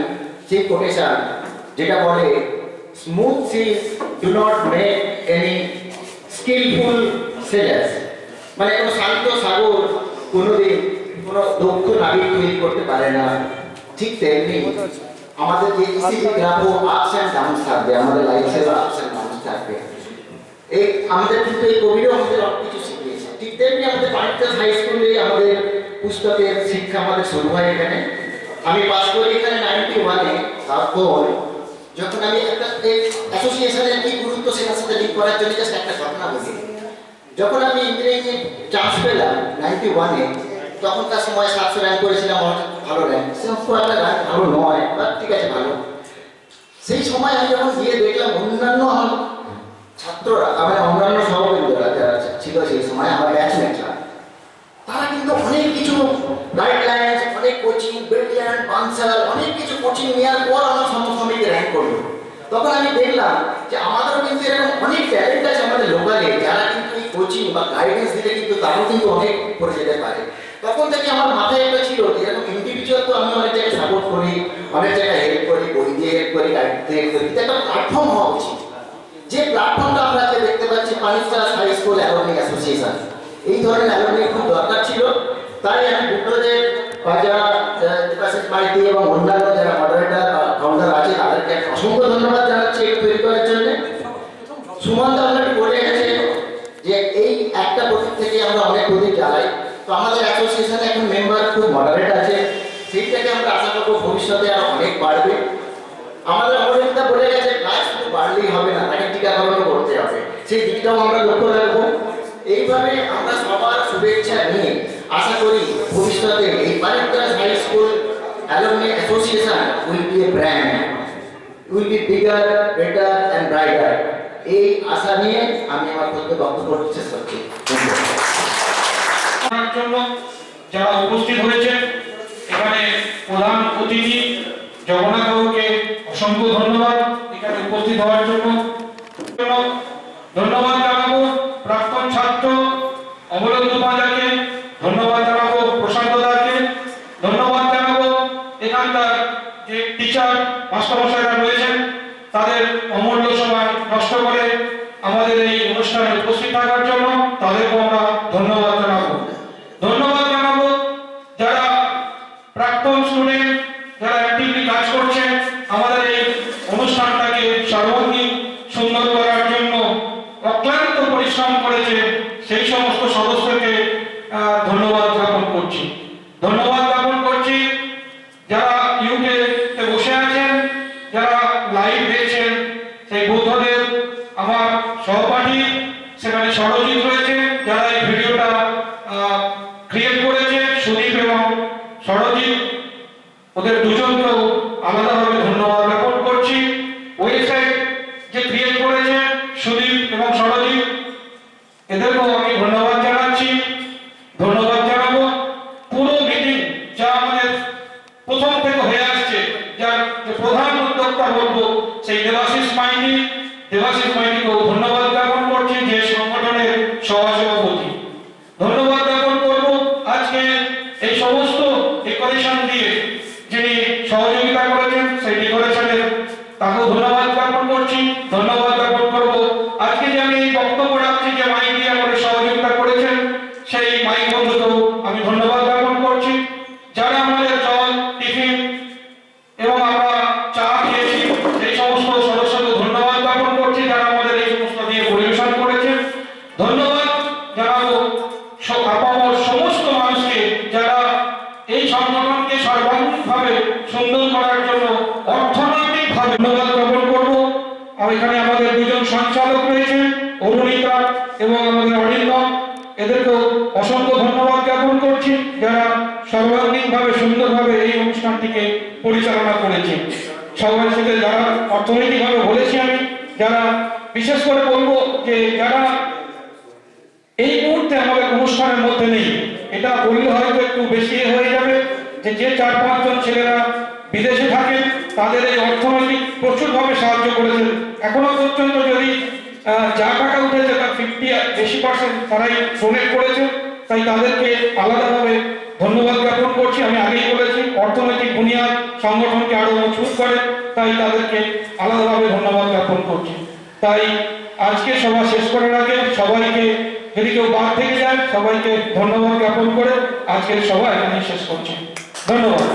সেই কোটেশন যেটা বলে smooth seas do not make any skilful sailors, মানে কোনো শান্ত সাগর কোনোদিন কোনো দক্ষ নাবিক তৈরি করতে পারে না। ঠিক তেমনি আমাদের যে ইসিজি গ্রাফও আপস অ্যান্ড ডাউন থাকবে, আমাদের লাইফেরও আপস অ্যান্ড ডাউন থাকবে। এই আমাদের কিন্তু এই কোভিডও আমাদের অনেক কিছু শিখিয়েছে। ঠিক তেমনি আমাদের পানিত্রাস হাই স্কুলে আমাদের পুস্তকের শিক্ষা আমাদের শুরু হয় এখানে। আমি পাস করি এখানে 91-এ। তারপর যখন আমি একটা অ্যাসোসিয়েশনের কি গুরুত্ব সেটার সাথে লিঙ্ক করার জন্য জাস্ট একটা ঘটনা বলি। যখন আমি ইঞ্জিনিয়ারিংয়ে চান্স পেলাম 91-এ, তখন তার সময় 700 র্যাঙ্ক করেছিলাম, আমার ভালো র্যাঙ্ক, খুব একটা র্যাঙ্ক ভালো নয়, ঠিক আছে ভালো। সেই সময় আমি যখন গিয়ে দেখলাম অন্যান্য আমার ছাত্ররা, মানে অন্যান্য সহবৃন্দরা যারা ছিল সেই সময় আমার ব্যাচমেটরা, তারা কিন্তু অনেক কিছু গাইডলাইন, অনেক কোচিং, ব্রিলিয়ান্ট, পাঞ্চার, অনেক কিছু কোচিং নেওয়ার পর আমার সমসাময়িক র্যাঙ্ক করলো। তখন আমি দেখলাম যে আমাদেরও কিন্তু এরকম অনেক ট্যালেন্ট আছে আমাদের লোকালে, যারা কিন্তু এই কোচিং বা গাইডেন্স দিলে কিন্তু তারাও কিন্তু অনেক করে যেতে পারে। তখন থেকে আমার মাথায় একটা ছিল যে এরকম ইন্ডিভিজুয়াল তো আমি অনেক জায়গায় সাপোর্ট করি, অনেক জায়গায় হেল্প করি, বই দিয়ে হেল্প করি, গাইড দিয়ে হেল্প করি, একটা প্ল্যাটফর্ম হওয়া উচিত। যে প্ল্যাটফর্মটা আমরা দেখতে পাচ্ছি Panishala high school alumni association, এই ধরনের অ্যালুমনি খুব দরকার ছিল। তাই আমি বুকলোদের যারা পার্টি এবং অন্যান্য যারা মডারেটর কাউন্টার আছে তাদেরকে অসংখ্য ধন্যবাদ জানাচ্ছি এটা তৈরি করার জন্য। সুমন্ত আপনাকে বলে গেছে যে এই একটা প্রতীক থেকে আমরা অনেক প্রতীক জ্বালাই। তো আমাদের অ্যাসোসিয়েশনে এখন মেম্বার খুব মডারেট আছে, সেইটাকে আমরা আশা করবো ভবিষ্যতে আরো অনেক বাড়বে। আমাদের অমরিতা বলে গেছে ক্লাস শুধু বাড়লেই হবে না, তাকে টিকাকরণও করতে হবে, সেই দিকটাও আমরা লক্ষ্য রাখবো। এইভাবে আমরা সবার শুভেচ্ছা নিয়ে আশা করি ভবিষ্যতে এই Panishala high school alumni association will be a brand, will be bigger, better and brighter. এই আশা নিয়ে আমি আমার বক্তব্য করতে চেষ্টা করছি। জন্য যারা উপস্থিত হয়েছে এখানে প্রধান অতিথি জগন্নাথ বাবুকে অসংখ্য ধন্যবাদ এখানে উপস্থিত হওয়ার জন্য। ধন্যবাদ জানাবো প্রাক্তন ছাত্র অমলেন্দু পাঁজাকে, ধন্যবাদ জানাবো প্রশান্ত দাকে, ধন্যবাদ জানাবো এখানকার যে টিচার মাস্টারমশাইরা রয়েছেন তাদের অমূল্য সময় নষ্ট করে আমাদের এই অনুষ্ঠানে উপস্থিত থাকার জন্য, তাদেরকে আমরা ধন্যবাদ জানাবো। ধন্যবাদ জানাবো যারা প্রাক্তন স্টুডেন্ট যারা অ্যাক্টিভলি কাজ করছে আমাদের এই অনুষ্ঠানটাকে সর্বাঙ্গীন সুন্দর করার জন্য অক্লান্ত পরিশ্রম করেছে, সেই সমস্ত সদস্যকে ধন্যবাদ জ্ঞাপন করছি। ধন্যবাদ জ্ঞাপন করছি যারা ইউকে বসে আছেন, যারা লাইভ দেখছেন, সেই বৌদ্ধদের আমার সহপাঠী সেখানে সরজিৎ রয়েছে, যারা এই ভিডিওটা ক্রিয়েট করেছে সুদীপ এবং সরজিৎ, ওদের দুজনকেও আলাদাভাবে ধন্যবাদ জ্ঞাপন করছি। ওয়েবসাইট যে ক্রিয়েট করেছে সুদীপ এবং সরজিৎ, এদেরকেও আমি ধন্যবাদ জানাচ্ছি। ধন্যবাদ জানাবো পুরো মিটিং যা আমাদের প্রথম থেকে হয়ে আসছে, যার যে প্রধান উদ্যোক্তা বলবো সেই দেবাশিস মাইতিকেও ধন্যবাদ জ্ঞাপন করছি, যে সংগঠনের সহসভাপতি। ধন্যবাদ জ্ঞাপন করব আজকে এই সমস্ত ডেকোরেশন দিয়ে যিনি সহযোগিতা করেছেন সেই ডেকোরেশনের তাকেও ধন্যবাদ জ্ঞাপন করছি। ধন্যবাদ জ্ঞাপন করব আজকে যে আমি এই বক্তব্য রাখছি যে মাইক দিয়ে আমাদের সহযোগিতা করেছেন সেই মাইক বন্ধুকেও আমি ধন্যবাদ জ্ঞাপন করছি। যারা আমাদের জল, টিফিন এবং আমরা চা খেয়েছি সেই সমস্ত সদস্যকে ধন্যবাদ জ্ঞাপন করছি, যারা আমাদের এই সমস্ত দিয়ে পরিবেশন করেছেন। ধন্যবাদ জানাবো আপামর সমস্ত মানুষকে যারা এই সংগঠনকে সর্বাঙ্গীনভাবে সুন্দর করার জন্য অর্থনৈতিকভাবে ধন্যবাদ জ্ঞাপন করবো। আর এখানে আমাদের দুজন সঞ্চালক রয়েছেন, অরুণিতা এবং আমাদের অরিন্দম, এদেরকেও অসংখ্য ধন্যবাদ জ্ঞাপন করছি যারা সর্বাঙ্গীনভাবে সুন্দরভাবে এই অনুষ্ঠানটিকে পরিচালনা করেছে। সবার সাথে যারা অর্থনৈতিকভাবে বলেছি আমি, যারা বিশেষ করে বলবো যে যারা এই মুহূর্তে আমাদের অনুষ্ঠানের মধ্যে নেই, এটা বললে হয়তো একটু বেশি হয়ে যাবে, যে 4-5 জন ছেলেরা বিদেশে থাকেন তাদের এই অর্থনৈতিক প্রচুরভাবে সাহায্য করেছেন। এখনো পর্যন্ত যদি যা টাকা উঠেছে তার 50% তারাই ডোনেট করেছে, তাই তাদেরকে আলাদাভাবে ধন্যবাদ জ্ঞাপন করছি। আমি আগেই বলেছি অর্থনৈতিক বুনিয়াদ সংগঠনকে আরো মজবুত করে, তাই তাদেরকে আলাদাভাবে ধন্যবাদ জ্ঞাপন করছি। তাই আজকে সভা শেষ করার আগে সবাইকে, যদি কেউ বাদ থেকে যায়, সবাইকে ধন্যবাদ জ্ঞাপন করে আজকের সভা এখানেই শেষ করছি। ধন্যবাদ।